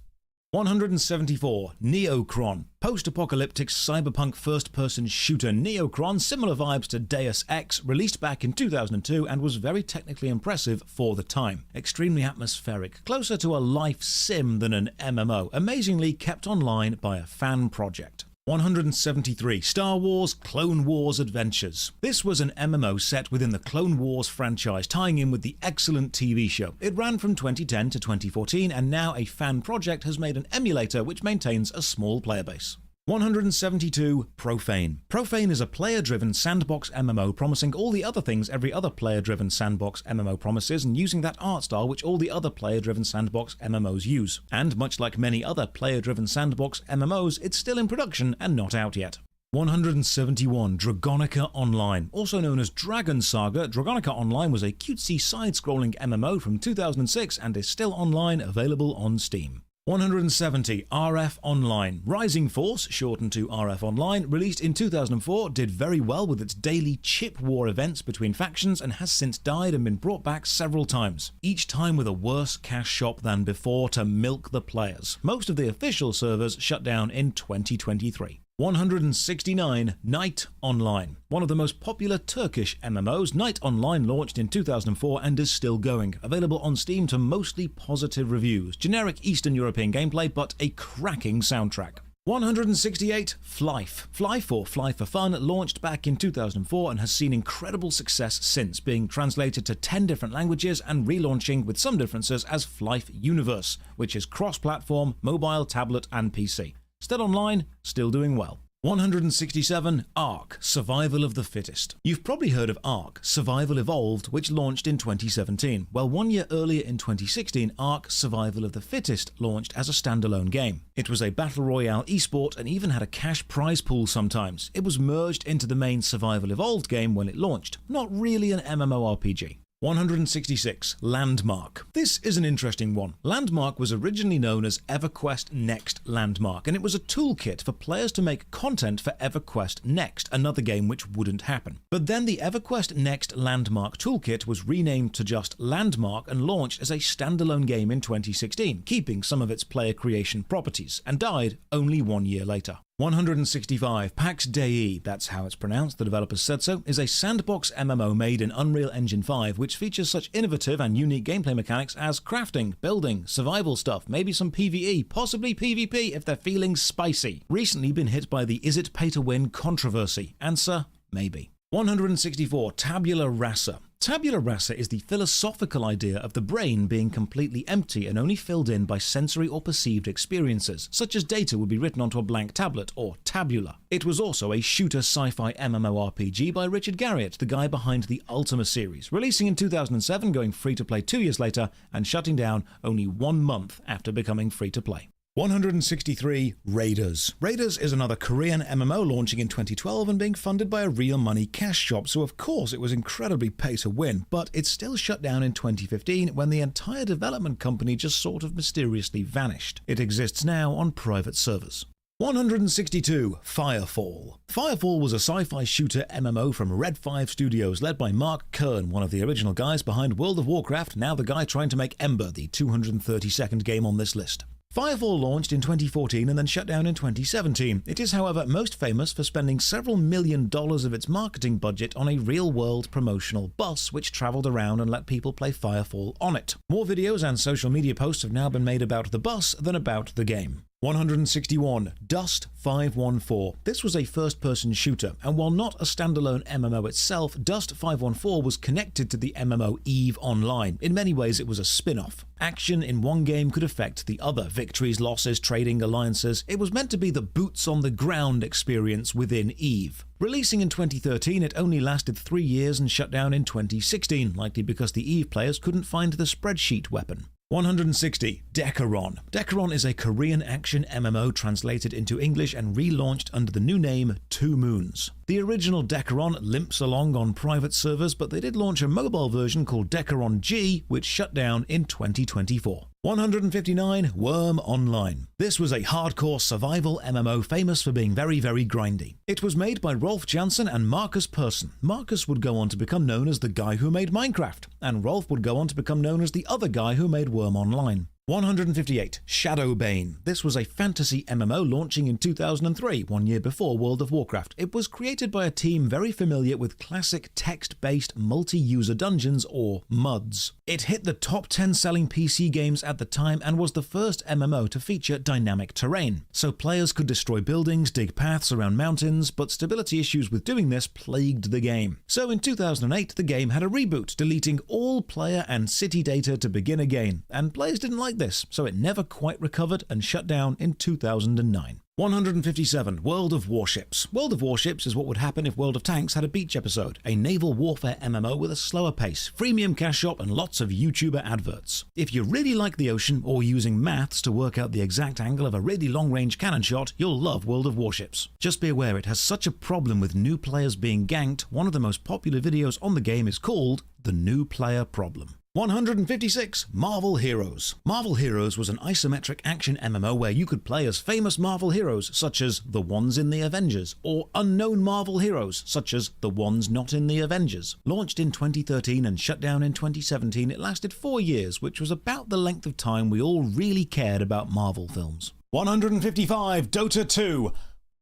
Speaker 4: 174, Neocron. Post-apocalyptic cyberpunk first-person shooter Neocron, similar vibes to Deus Ex, released back in 2002 and was very technically impressive for the time. Extremely atmospheric, closer to a life sim than an MMO, amazingly kept online by a fan project. 173, Star Wars Clone Wars Adventures. This was an MMO set within the Clone Wars franchise, tying in with the excellent TV show. It ran from 2010 to 2014, and now a fan project has made an emulator which maintains a small player base. 172, Profane. Profane is a player-driven sandbox MMO promising all the other things every other player-driven sandbox MMO promises and using that art style which all the other player-driven sandbox MMOs use. And much like many other player-driven sandbox MMOs, it's still in production and not out yet. 171, Dragonica Online. Also known as Dragon Saga, Dragonica Online was a cutesy side-scrolling MMO from 2006 and is still online, available on Steam. 170, RF Online. Rising Force, shortened to RF Online, released in 2004, did very well with its daily chip war events between factions and has since died and been brought back several times, each time with a worse cash shop than before to milk the players. Most of the official servers shut down in 2023. 169, Night Online. One of the most popular Turkish MMOs, Night Online launched in 2004 and is still going. Available on Steam to mostly positive reviews. Generic Eastern European gameplay, but a cracking soundtrack. 168, Flyf. Flyf, or Fly for Fun, launched back in 2004 and has seen incredible success since, being translated to 10 different languages and relaunching with some differences as Flyf Universe, which is cross-platform, mobile, tablet and PC. Still online, still doing well. 167, Ark, Survival of the Fittest. You've probably heard of Ark, Survival Evolved, which launched in 2017. Well, 1 year earlier in 2016, Ark, Survival of the Fittest launched as a standalone game. It was a battle royale esport and even had a cash prize pool sometimes. It was merged into the main Survival Evolved game when it launched. Not really an MMORPG. 166, Landmark. This is an interesting one. Landmark was originally known as EverQuest Next Landmark, and it was a toolkit for players to make content for EverQuest Next, another game which wouldn't happen. But then the EverQuest Next Landmark toolkit was renamed to just Landmark and launched as a standalone game in 2016, keeping some of its player creation properties, and died only 1 year later. 165, Pax Dei, that's how it's pronounced, the developers said so, is a sandbox MMO made in Unreal Engine 5 which features such innovative and unique gameplay mechanics as crafting, building, survival stuff, maybe some PvE, possibly PvP if they're feeling spicy. Recently been hit by the is it pay to win controversy. Answer, maybe. 164, Tabula Rasa. Tabula rasa is the philosophical idea of the brain being completely empty and only filled in by sensory or perceived experiences, such as data would be written onto a blank tablet, or tabula. It was also a shooter sci-fi MMORPG by Richard Garriott, the guy behind the Ultima series, releasing in 2007, going free-to-play 2 years later, and shutting down only 1 month after becoming free-to-play. 163, Raiders. Raiders is another Korean MMO launching in 2012 and being funded by a real money cash shop, so of course it was incredibly pay to win, but it still shut down in 2015 when the entire development company just sort of mysteriously vanished. It exists now on private servers. 162, Firefall. Firefall was a sci-fi shooter MMO from Red 5 Studios led by Mark Kern, one of the original guys behind World of Warcraft, now the guy trying to make Ember, the 232nd game on this list. Firefall launched in 2014 and then shut down in 2017. It is, however, most famous for spending several $1 million of its marketing budget on a real-world promotional bus which travelled around and let people play Firefall on it. More videos and social media posts have now been made about the bus than about the game. 161. Dust 514. This was a first-person shooter, and while not a standalone MMO itself, Dust 514 was connected to the MMO EVE Online. In many ways, it was a spin-off. Action in one game could affect the other. Victories, losses, trading, alliances. It was meant to be the boots-on-the-ground experience within EVE. Releasing in 2013, it only lasted 3 years and shut down in 2016, likely because the EVE players couldn't find the spreadsheet weapon. 160. Decaron. Decaron is a Korean action MMO translated into English and relaunched under the new name Two Moons. The original Decaron limps along on private servers, but they did launch a mobile version called Decaron G, which shut down in 2024. 159. Worm Online. This was a hardcore survival MMO famous for being very, very grindy. It was made by Rolf Jansen and Marcus Persson. Marcus would go on to become known as the guy who made Minecraft, and Rolf would go on to become known as the other guy who made Worm Online. 158. Shadowbane. This was a fantasy MMO launching in 2003, 1 year before World of Warcraft. It was created by a team very familiar with classic text-based multi-user dungeons, or MUDs. It hit the top 10 selling PC games at the time and was the first MMO to feature dynamic terrain. So players could destroy buildings, dig paths around mountains, but stability issues with doing this plagued the game. So in 2008, the game had a reboot, deleting all player and city data to begin again, and players didn't like this, so it never quite recovered and shut down in 2009. 157. World of Warships. World of Warships is what would happen if World of Tanks had a beach episode. A naval warfare MMO with a slower pace, freemium cash shop, and lots of YouTuber adverts. If you really like the ocean or using maths to work out the exact angle of a really long-range cannon shot, you'll love World of Warships. Just be aware it has such a problem with new players being ganked. One of the most popular videos on the game is called The New Player Problem. 156. Marvel Heroes. Marvel Heroes was an isometric action MMO where you could play as famous Marvel heroes, such as the ones in the Avengers, or unknown Marvel heroes, such as the ones not in the Avengers. Launched in 2013 and shut down in 2017, it lasted 4 years, which was about the length of time we all really cared about Marvel films. 155. Dota 2.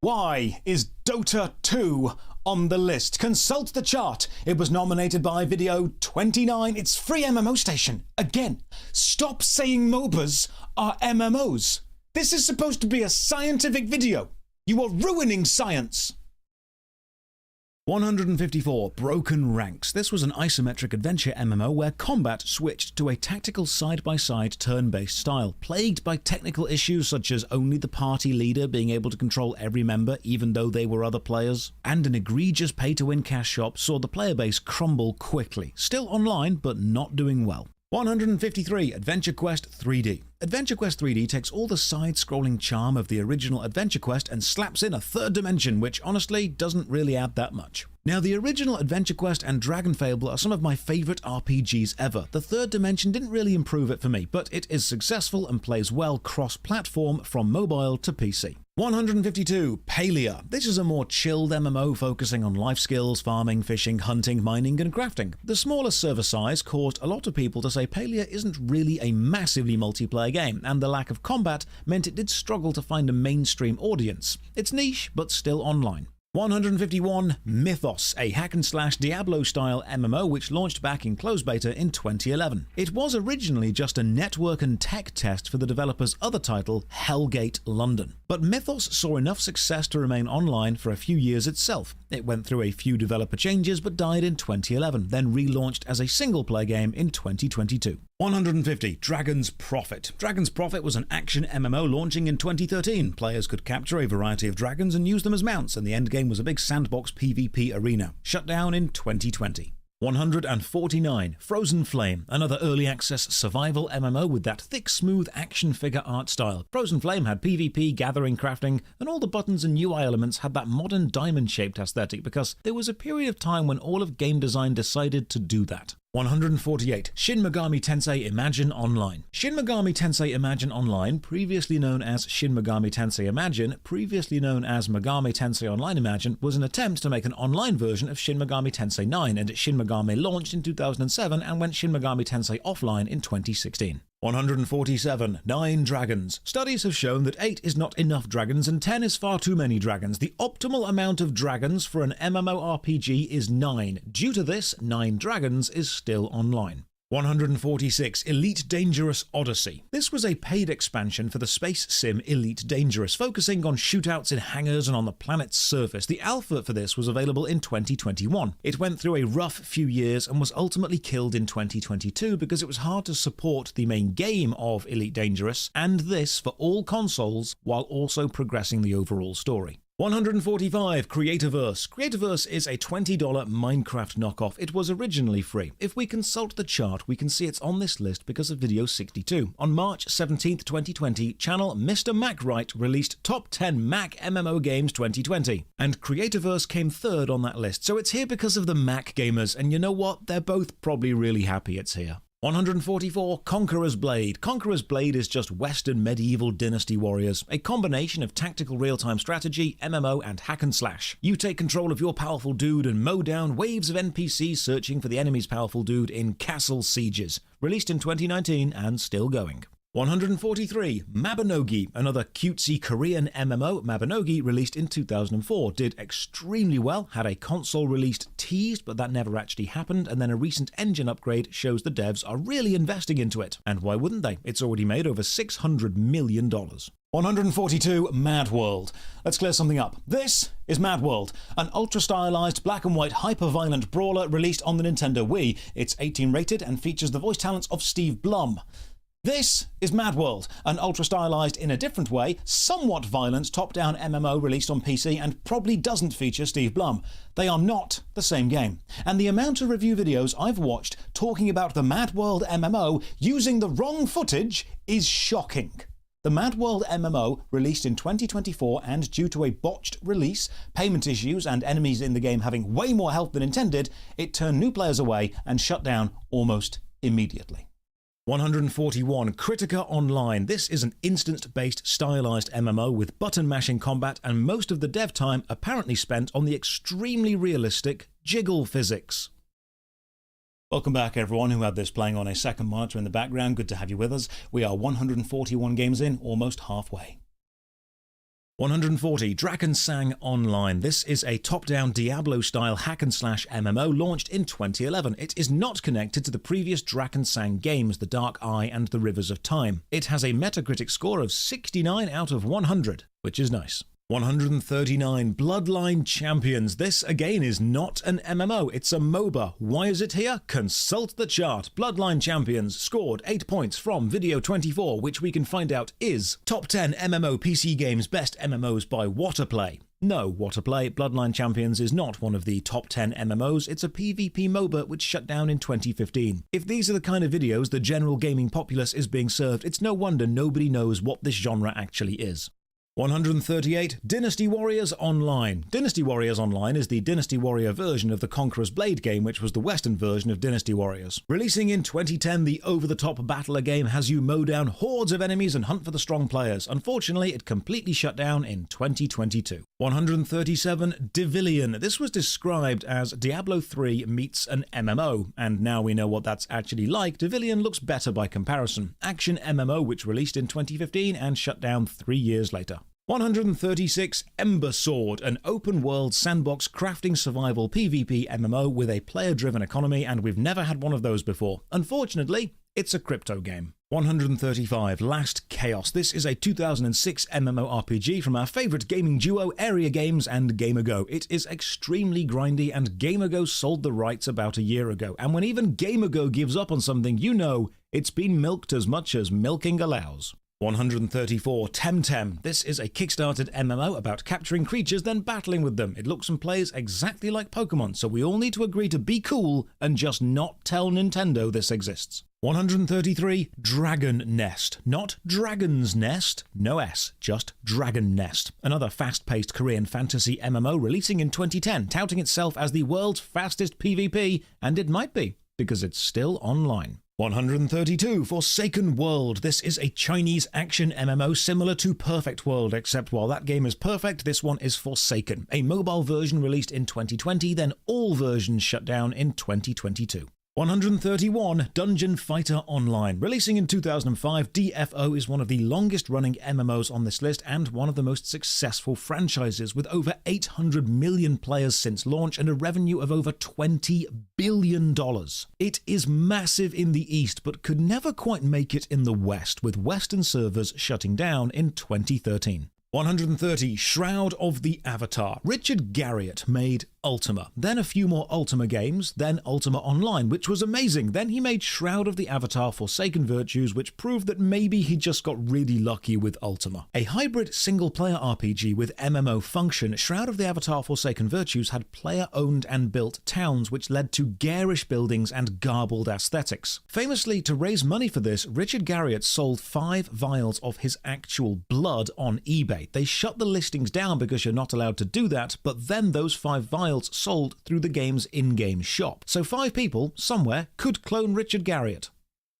Speaker 4: Why is Dota 2 on the list? Consult the chart. It was nominated by Video 29. It's free MMO station. Again, stop saying MOBAs are MMOs. This is supposed to be a scientific video. You are ruining science. 154. Broken Ranks. This was an isometric adventure MMO where combat switched to a tactical side-by-side turn-based style, plagued by technical issues such as only the party leader being able to control every member even though they were other players, and an egregious pay-to-win cash shop saw the player base crumble quickly. Still online, but not doing well. 153. Adventure Quest 3D. Adventure Quest 3D takes all the side-scrolling charm of the original Adventure Quest and slaps in a third dimension, which honestly doesn't really add that much. Now, the original Adventure Quest and Dragon Fable are some of my favourite RPGs ever. The third dimension didn't really improve it for me, but it is successful and plays well cross-platform from mobile to PC. 152. Palia. This is a more chilled MMO focusing on life skills, farming, fishing, hunting, mining, and crafting. The smaller server size caused a lot of people to say Palia isn't really a massively multiplayer game, and the lack of combat meant it did struggle to find a mainstream audience. It's niche, but still online. 151. Mythos, a hack-and-slash Diablo-style MMO which launched back in closed beta in 2011. It was originally just a network and tech test for the developer's other title, Hellgate London. But Mythos saw enough success to remain online for a few years itself. It went through a few developer changes but died in 2011, then relaunched as a single-player game in 2022. 150. Dragon's Prophet. Dragon's Prophet was an action MMO launching in 2013. Players could capture a variety of dragons and use them as mounts, and the endgame was a big sandbox PvP arena. Shut down in 2020. 149. Frozen Flame, another early access survival MMO with that thick, smooth action figure art style. Frozen Flame had PvP, gathering, crafting, and all the buttons and UI elements had that modern diamond-shaped aesthetic because there was a period of time when all of game design decided to do that. 148. Shin Megami Tensei Imagine Online. Shin Megami Tensei Imagine Online, previously known as Shin Megami Tensei Imagine, previously known as Megami Tensei Online Imagine, was an attempt to make an online version of Shin Megami Tensei 9, and Shin Megami launched in 2007 and went Shin Megami Tensei offline in 2016. 147. 9 dragons. Studies have shown that 8 is not enough dragons and 10 is far too many dragons. The optimal amount of dragons for an MMORPG is 9. Due to this, 9 dragons is still online. 146. Elite Dangerous Odyssey. This was a paid expansion for the space sim Elite Dangerous, focusing on shootouts in hangars and on the planet's surface. The alpha for this was available in 2021. It went through a rough few years and was ultimately killed in 2022 because it was hard to support the main game of Elite Dangerous and this for all consoles while also progressing the overall story. 145. Creativerse. Creativerse is a $20 Minecraft knockoff. It was originally free. If we consult the chart, we can see it's on this list because of video 62. On March 17th, 2020, channel Mr. MacWright released Top 10 Mac MMO Games 2020. And Creativerse came third on that list. So it's here because of the Mac gamers. And you know what? They're both probably really happy it's here. 144. Conqueror's Blade. Conqueror's Blade is just Western medieval Dynasty Warriors, a combination of tactical real-time strategy, MMO, and hack and slash. You take control of your powerful dude and mow down waves of NPCs searching for the enemy's powerful dude in castle sieges. Released in 2019 and still going. 143. Mabinogi, another cutesy Korean MMO. Mabinogi, released in 2004, did extremely well, had a console release teased, but that never actually happened, and then a recent engine upgrade shows the devs are really investing into it. And why wouldn't they? It's already made over $600 million.
Speaker 3: 142. Mad World. Let's clear something up. This is Mad World, an ultra-stylized black and white hyper-violent brawler released on the Nintendo Wii. It's 18 rated and features the voice talents of Steve Blum. This is Mad World, an ultra-stylized in a different way, somewhat violent top-down MMO released on PC and probably doesn't feature Steve Blum. They are not the same game. And the amount of review videos I've watched talking about the Mad World MMO using the wrong footage is shocking. The Mad World MMO, released in 2024 and due to a botched release, payment issues and enemies in the game having way more health than intended, it turned new players away and shut down almost immediately.
Speaker 4: 141. Critica Online. This is an instance-based stylized MMO with button-mashing combat and most of the dev time apparently spent on the extremely realistic jiggle physics.
Speaker 3: Welcome back everyone who had this playing on a second monitor in the background. Good to have you with us. We are 141 games in, almost halfway.
Speaker 4: 140. Drakensang Online. This is a top-down Diablo-style hack-and-slash MMO launched in 2011. It is not connected to the previous Drakensang games, The Dark Eye and The Rivers of Time. It has a Metacritic score of 69 out of 100, which is nice. 139. Bloodline Champions. This again is not an MMO, it's a MOBA. Why is it here? Consult the chart. Bloodline Champions scored 8 points from Video 24, which we can find out is Top 10 MMO PC Games Best MMOs by Waterplay. No, Waterplay, Bloodline Champions is not one of the top 10 MMOs, it's a PvP MOBA which shut down in 2015. If these are the kind of videos the general gaming populace is being served, it's no wonder nobody knows what this genre actually is. 138. Dynasty Warriors Online. Dynasty Warriors Online is the Dynasty Warrior version of the Conqueror's Blade game, which was the Western version of Dynasty Warriors. Releasing in 2010, the over-the-top battler game has you mow down hordes of enemies and hunt for the strong players. Unfortunately, it completely shut down in 2022. 137. Divillion. This was described as Diablo 3 meets an MMO, and now we know what that's actually like. Divillion looks better by comparison. Action MMO which released in 2015 and shut down 3 years later. 136. Ember Sword, an open-world sandbox crafting survival PvP MMO with a player-driven economy, and we've never had one of those before. Unfortunately, it's a crypto game. 135. Last Chaos. This is a 2006 MMORPG from our favourite gaming duo Area Games and Gamergo. It is extremely grindy, and Gamergo sold the rights about a year ago, and when even Gamergo gives up on something, you know it's been milked as much as milking allows. 134. Temtem. This is a kickstarted MMO about capturing creatures then battling with them. It looks and plays exactly like Pokemon, so we all need to agree to be cool and just not tell Nintendo this exists. 133. Dragon Nest. Not Dragon's Nest, no S, just Dragon Nest. Another fast-paced Korean fantasy MMO releasing in 2010, touting itself as the world's fastest PvP, and it might be, because it's still online. 132. Forsaken World. This is a Chinese action MMO similar to Perfect World, except while that game is perfect, this one is Forsaken. A mobile version released in 2020, then all versions shut down in 2022. 131, Dungeon Fighter Online. Releasing in 2005, DFO is one of the longest-running MMOs on this list and one of the most successful franchises, with over 800 million players since launch and a revenue of over $20 billion. It is massive in the East, but could never quite make it in the West, with Western servers shutting down in 2013. 130, Shroud of the Avatar. Richard Garriott made Ultima, then a few more Ultima games, then Ultima Online, which was amazing. Then he made Shroud of the Avatar Forsaken Virtues, which proved that maybe he just got really lucky with Ultima. A hybrid single-player RPG with MMO function, Shroud of the Avatar Forsaken Virtues had player-owned and built towns, which led to garish buildings and garbled aesthetics. Famously, to raise money for this, Richard Garriott sold 5 vials of his actual blood on eBay. They shut the listings down because you're not allowed to do that, but then those 5 vials sold through the game's in-game shop. So 5 people, somewhere, could clone Richard Garriott.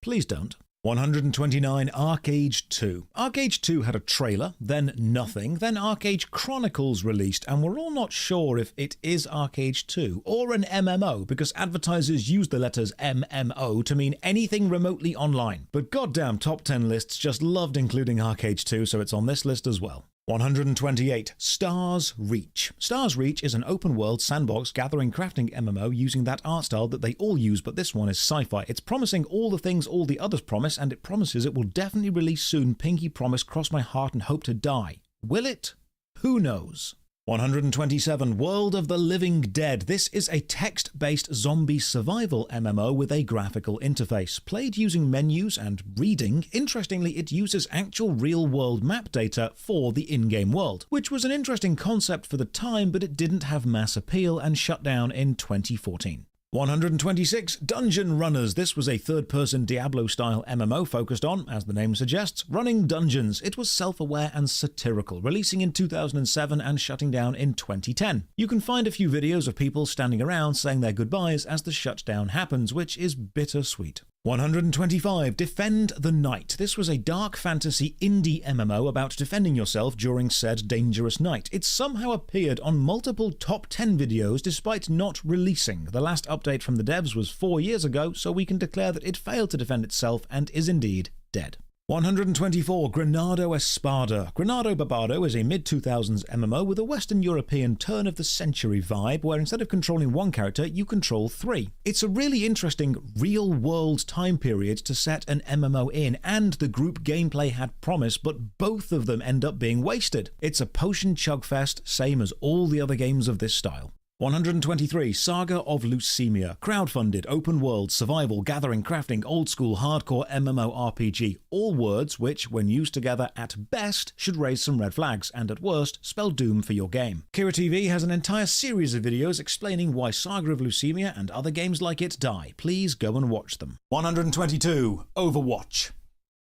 Speaker 4: Please don't. 129, ArcAge 2. ArcAge 2 had a trailer, then nothing, then ArcAge Chronicles released, and we're all not sure if it is ArcAge 2 or an MMO, because advertisers use the letters MMO to mean anything remotely online. But goddamn top 10 lists just loved including ArcAge 2, so it's on this list as well. 128, Stars Reach. Stars Reach is an open-world sandbox gathering crafting MMO using that art style that they all use, but this one is sci-fi. It's promising all the things all the others promise, and it promises it will definitely release soon. Pinky promise, cross my heart and hope to die. Will it? Who knows? 127, World of the Living Dead. This is a text-based zombie survival MMO with a graphical interface. Played using menus and reading, interestingly it uses actual real-world map data for the in-game world, which was an interesting concept for the time, but it didn't have mass appeal and shut down in 2014. 126, Dungeon Runners. This was a third-person Diablo-style MMO focused on, as the name suggests, running dungeons. It was self-aware and satirical, releasing in 2007 and shutting down in 2010. You can find a few videos of people standing around saying their goodbyes as the shutdown happens, which is bittersweet. 125, Defend the Night. This was a dark fantasy indie MMO about defending yourself during said dangerous night. It somehow appeared on multiple top 10 videos despite not releasing. The last update from the devs was 4 years ago, so we can declare that it failed to defend itself and is indeed dead. 124, Granado Espada. Granado Barbado is a mid-2000s MMO with a Western European turn-of-the-century vibe where instead of controlling one character, you control 3. It's a really interesting real-world time period to set an MMO in, and the group gameplay had promise, but both of them end up being wasted. It's a potion chugfest, same as all the other games of this style. 123, Saga of Leucemia. Crowdfunded, open world, survival, gathering, crafting, old school, hardcore MMORPG. All words which, when used together at best, should raise some red flags, and at worst, spell doom for your game. Kira TV has an entire series of videos explaining why Saga of Leucemia and other games like it die. Please go and watch them. 122, Overwatch.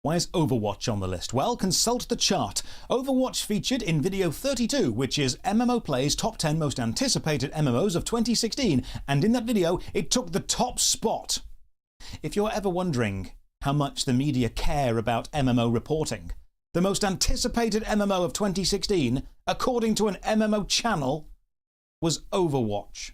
Speaker 4: Why is Overwatch on the list? Well, consult the chart. Overwatch featured in video 32, which is MMO Play's top 10 most anticipated MMOs of 2016, and in that video, it took the top spot. If you're ever wondering how much the media care about MMO reporting, the most anticipated MMO of 2016, according to an MMO channel, was Overwatch.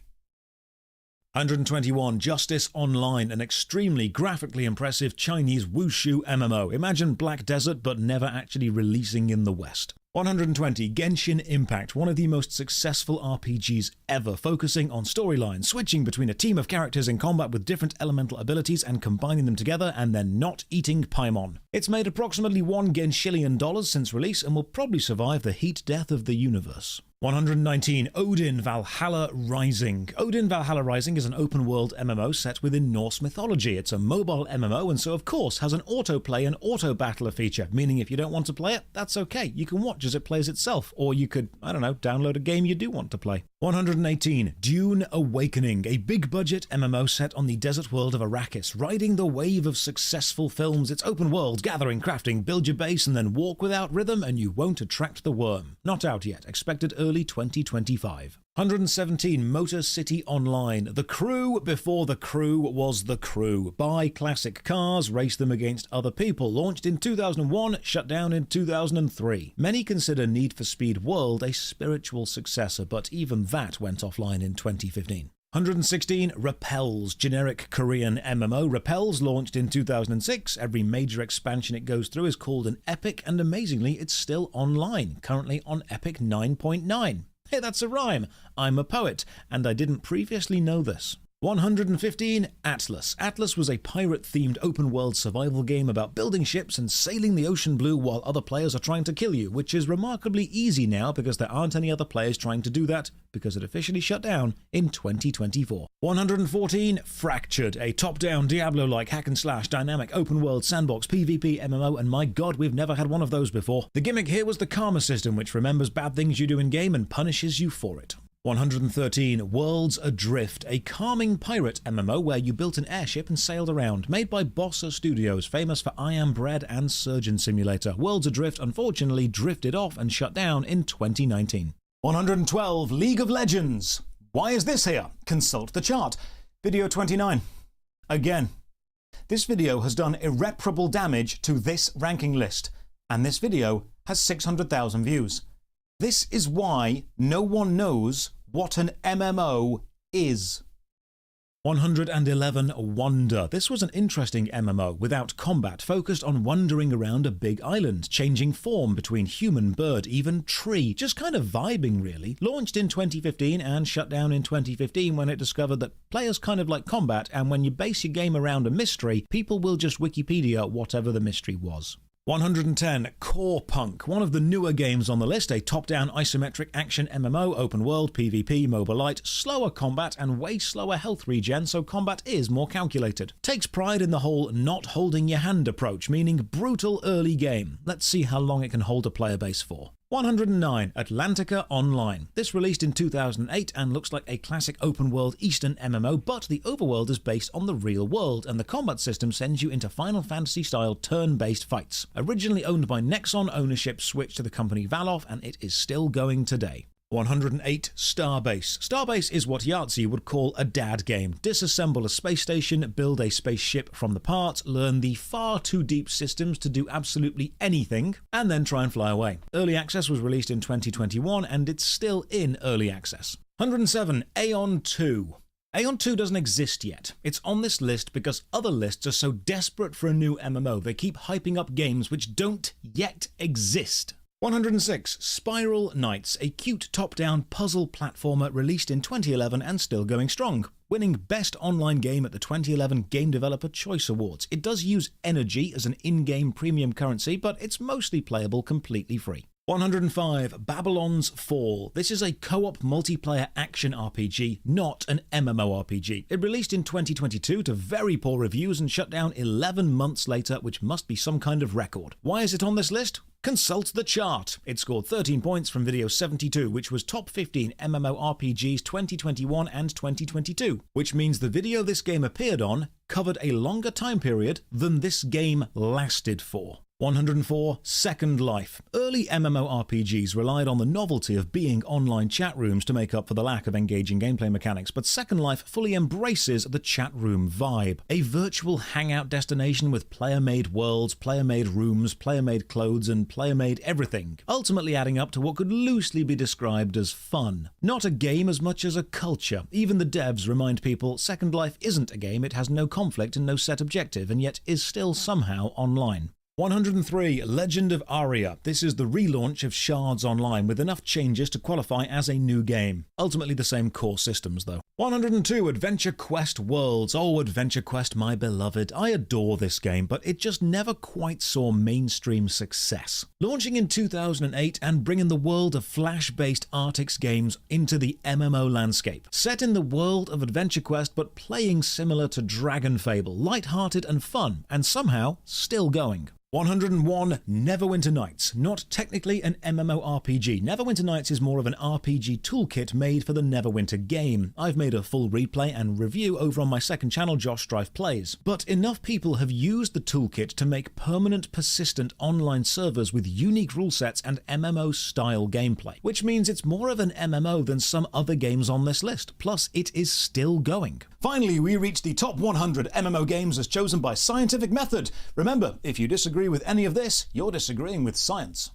Speaker 4: 121, Justice Online, an extremely graphically impressive Chinese wushu MMO. Imagine Black Desert but never actually releasing in the West. 120, Genshin Impact, one of the most successful RPGs ever, focusing on storylines, switching between a team of characters in combat with different elemental abilities and combining them together and then not eating Paimon. It's made approximately $1 Genshillion since release and will probably survive the heat death of the universe. 119, Odin Valhalla Rising. Odin Valhalla Rising is an open-world MMO set within Norse mythology. It's a mobile MMO and so of course has an autoplay and auto-battler feature, meaning if you don't want to play it, that's okay. You can watch as it plays itself, or you could, I don't know, download a game you do want to play. 118, Dune Awakening, a big-budget MMO set on the desert world of Arrakis, riding the wave of successful films. It's open world, gathering, crafting, build your base, and then walk without rhythm, and you won't attract the worm. Not out yet, expected early 2025. 117, Motor City Online. The crew before the crew was the crew. Buy classic cars, race them against other people. Launched in 2001, shut down in 2003. Many consider Need for Speed World a spiritual successor, but even that went offline in 2015. 116, Repels, generic Korean MMO. Repels launched in 2006. Every major expansion it goes through is called an Epic, and amazingly, it's still online, currently on Epic 9.9. Hey, that's a rhyme. I'm a poet, and I didn't previously know this. 115, Atlas. Atlas was a pirate-themed open-world survival game about building ships and sailing the ocean blue while other players are trying to kill you, which is remarkably easy now because there aren't any other players trying to do that, because it officially shut down in 2024. 114, Fractured, a top-down Diablo-like hack-and-slash dynamic open-world sandbox PvP MMO, and my god, we've never had one of those before. The gimmick here was the karma system, which remembers bad things you do in-game and punishes you for it. 113, Worlds Adrift, a calming pirate MMO where you built an airship and sailed around, made by Bossa Studios, famous for I Am Bread and Surgeon Simulator. Worlds Adrift unfortunately drifted off and shut down in 2019.
Speaker 3: 112, League of Legends. Why is this here? Consult the chart. Video 29. Again. This video has done irreparable damage to this ranking list, and this video has 600,000 views. This is why no one knows what an MMO is.
Speaker 4: 111, Wonder. This was an interesting MMO without combat, focused on wandering around a big island, changing form between human, bird, even tree, just kind of vibing really. Launched in 2015 and shut down in 2015 when it discovered that players kind of like combat, and when you base your game around a mystery, people will just Wikipedia whatever the mystery was. 110, Core Punk, one of the newer games on the list, a top-down isometric action MMO, open world, PvP, mobile light, slower combat and way slower health regen, so combat is more calculated. Takes pride in the whole not holding your hand approach, meaning brutal early game. Let's see how long it can hold a player base for. 109, Atlantica Online. This released in 2008 and looks like a classic open-world Eastern MMO, but the overworld is based on the real world, and the combat system sends you into Final Fantasy-style turn-based fights. Originally owned by Nexon, ownership switched to the company Valve, and it is still going today. 108, Starbase. Starbase is what Yahtzee would call a dad game. Disassemble a space station, build a spaceship from the parts, learn the far too deep systems to do absolutely anything, and then try and fly away. Early access was released in 2021, and it's still in early access. 107, Aeon 2. Aeon 2 doesn't exist yet. It's on this list because other lists are so desperate for a new MMO, they keep hyping up games which don't yet exist. 106, Spiral Knights, a cute top-down puzzle platformer released in 2011 and still going strong, winning Best Online Game at the 2011 Game Developer Choice Awards. It does use energy as an in-game premium currency, but it's mostly playable completely free. 105, Babylon's Fall. This is a co-op multiplayer action RPG, not an MMORPG. It released in 2022 to very poor reviews and shut down 11 months later, which must be some kind of record. Why is it on this list? Consult the chart. It scored 13 points from Video 72, which was top 15 MMORPGs 2021 and 2022, which means the video this game appeared on covered a longer time period than this game lasted for. 104, Second Life. Early MMORPGs relied on the novelty of being online chat rooms to make up for the lack of engaging gameplay mechanics, but Second Life fully embraces the chat room vibe. A virtual hangout destination with player-made worlds, player-made rooms, player-made clothes, and player-made everything, ultimately adding up to what could loosely be described as fun. Not a game as much as a culture. Even the devs remind people Second Life isn't a game, it has no conflict and no set objective, and yet is still somehow online. 103, Legend of Aria. This is the relaunch of Shards Online with enough changes to qualify as a new game. Ultimately the same core systems though. 102, Adventure Quest Worlds. Oh, Adventure Quest, my beloved. I adore this game, but it just never quite saw mainstream success. Launching in 2008 and bringing the world of Flash-based Artix games into the MMO landscape. Set in the world of Adventure Quest, but playing similar to Dragon Fable, light-hearted and fun, and somehow still going. 101, Neverwinter Nights. Not technically an MMORPG. Neverwinter Nights is more of an RPG toolkit made for the Neverwinter game. I've made a full replay and review over on my second channel, Josh Strife Plays. But enough people have used the toolkit to make permanent, persistent online servers with unique rule sets and MMO-style gameplay, which means it's more of an MMO than some other games on this list. Plus, it is still going.
Speaker 3: Finally, we reach the top 100 MMO games as chosen by Scientific Method. Remember, if you disagree with any of this, you're disagreeing with science.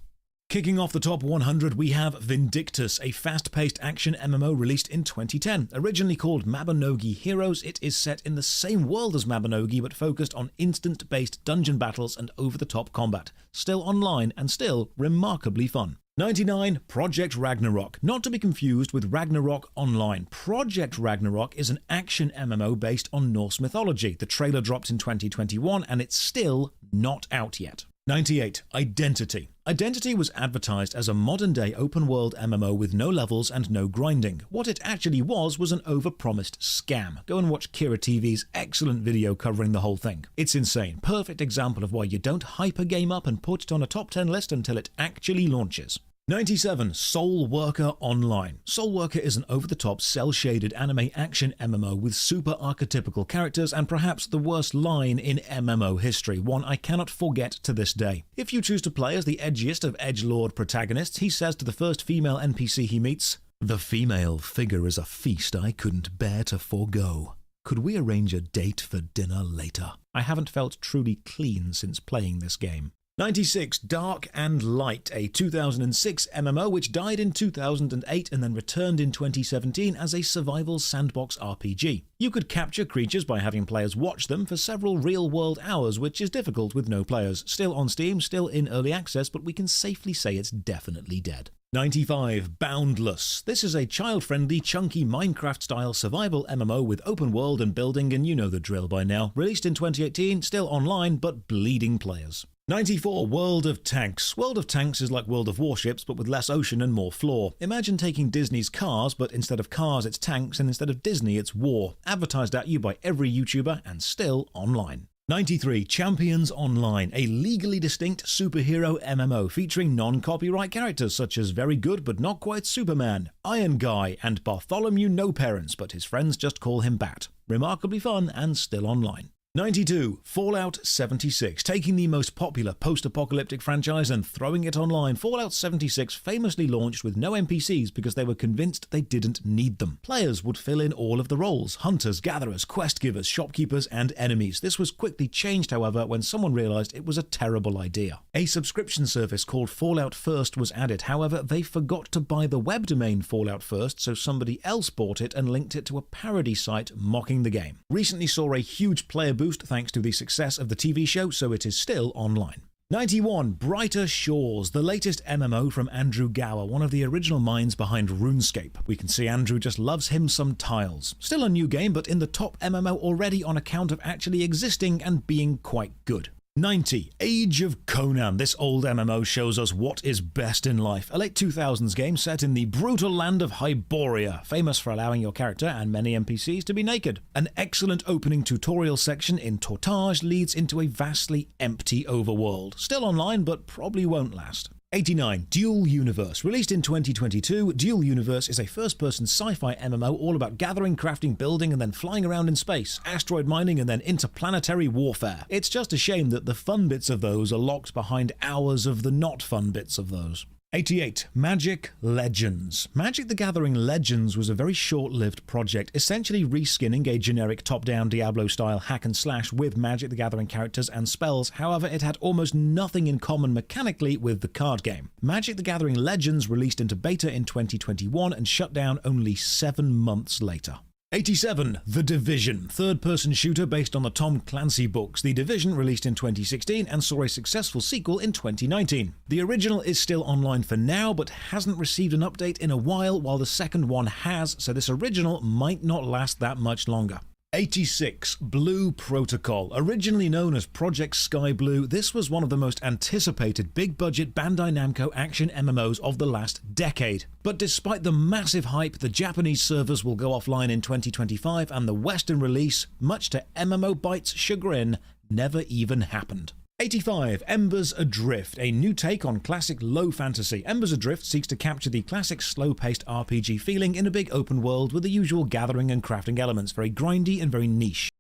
Speaker 4: Kicking off the top 100, we have Vindictus, a fast-paced action MMO released in 2010. Originally called Mabinogi Heroes, it is set in the same world as Mabinogi, but focused on instant-based dungeon battles and over-the-top combat. Still online and still remarkably fun. 99. Project Ragnarok. Not to be confused with Ragnarok Online. Project Ragnarok is an action MMO based on Norse mythology. The trailer dropped in 2021 and it's still not out yet. 98. Identity. Identity was advertised as a modern-day open-world MMO with no levels and no grinding. What it actually was an overpromised scam. Go and watch Kira TV's excellent video covering the whole thing. It's insane. Perfect example of why you don't hype a game up and put it on a top 10 list until it actually launches. 97. Soul Worker Online. Soul Worker is an over-the-top, cel-shaded anime action MMO with super archetypical characters and perhaps the worst line in MMO history, one I cannot forget to this day. If you choose to play as the edgiest of edgelord protagonists, he says to the first female NPC he meets, "The female figure is a feast I couldn't bear to forego. Could we arrange a date for dinner later?" I haven't felt truly clean since playing this game. 96. Dark and Light, a 2006 MMO which died in 2008 and then returned in 2017 as a survival sandbox RPG. You could capture creatures by having players watch them for several real-world hours, which is difficult with no players. Still on Steam, still in early access, but we can safely say it's definitely dead. 95. Boundless. This is a child-friendly, chunky Minecraft-style survival MMO with open world and building, and you know the drill by now. Released in 2018, still online, but bleeding players. 94. World of Tanks. World of Tanks is like World of Warships, but with less ocean and more floor. Imagine taking Disney's Cars, but instead of cars it's tanks, and instead of Disney it's war. Advertised at you by every YouTuber, and still online. 93. Champions Online, a legally distinct superhero MMO featuring non-copyright characters such as Very Good But Not Quite Superman, Iron Guy, and Bartholomew No Parents, but his friends just call him Bat. Remarkably fun and still online. 92. Fallout 76. Taking the most popular post-apocalyptic franchise and throwing it online, Fallout 76 famously launched with no NPCs because they were convinced they didn't need them. Players would fill in all of the roles: hunters, gatherers, quest givers, shopkeepers, and enemies. This was quickly changed, however, when someone realized it was a terrible idea. A subscription service called Fallout First was added. However, they forgot to buy the web domain Fallout First, so somebody else bought it and linked it to a parody site mocking the game. Recently saw a huge player boost thanks to the success of the TV show, so it is still online. 91. Brighter Shores, the latest MMO from Andrew Gower, one of the original minds behind RuneScape. We can see Andrew just loves him some tiles. Still a new game, but in the top MMO already on account of actually existing and being quite good. 90. Age of Conan. This old MMO shows us what is best in life. A late 2000s game set in the brutal land of Hyboria, famous for allowing your character and many NPCs to be naked. An excellent opening tutorial section in Tortage leads into a vastly empty overworld. Still online, but probably won't last. 89. Dual Universe. Released in 2022, Dual Universe is a first-person sci-fi MMO all about gathering, crafting, building, and then flying around in space, asteroid mining, and then interplanetary warfare. It's just a shame that the fun bits of those are locked behind hours of the not fun bits of those. 88. Magic Legends. Magic the Gathering Legends was a very short-lived project, essentially reskinning a generic top-down Diablo-style hack-and-slash with Magic the Gathering characters and spells. However, it had almost nothing in common mechanically with the card game. Magic the Gathering Legends released into beta in 2021 and shut down only 7 months later. 87. The Division, third-person shooter based on the Tom Clancy books. The Division released in 2016 and saw a successful sequel in 2019. The original is still online for now, but hasn't received an update in a while the second one has, so this original might not last that much longer. 86. Blue Protocol. Originally known as Project Sky Blue, this was one of the most anticipated big-budget Bandai Namco action MMOs of the last decade. But despite the massive hype, the Japanese servers will go offline in 2025, and the Western release, much to MMObytes' chagrin, never even happened. 85. Embers Adrift, a new take on classic low fantasy. Embers Adrift seeks to capture the classic slow-paced RPG feeling in a big open world with the usual gathering and crafting elements, very grindy and very niche.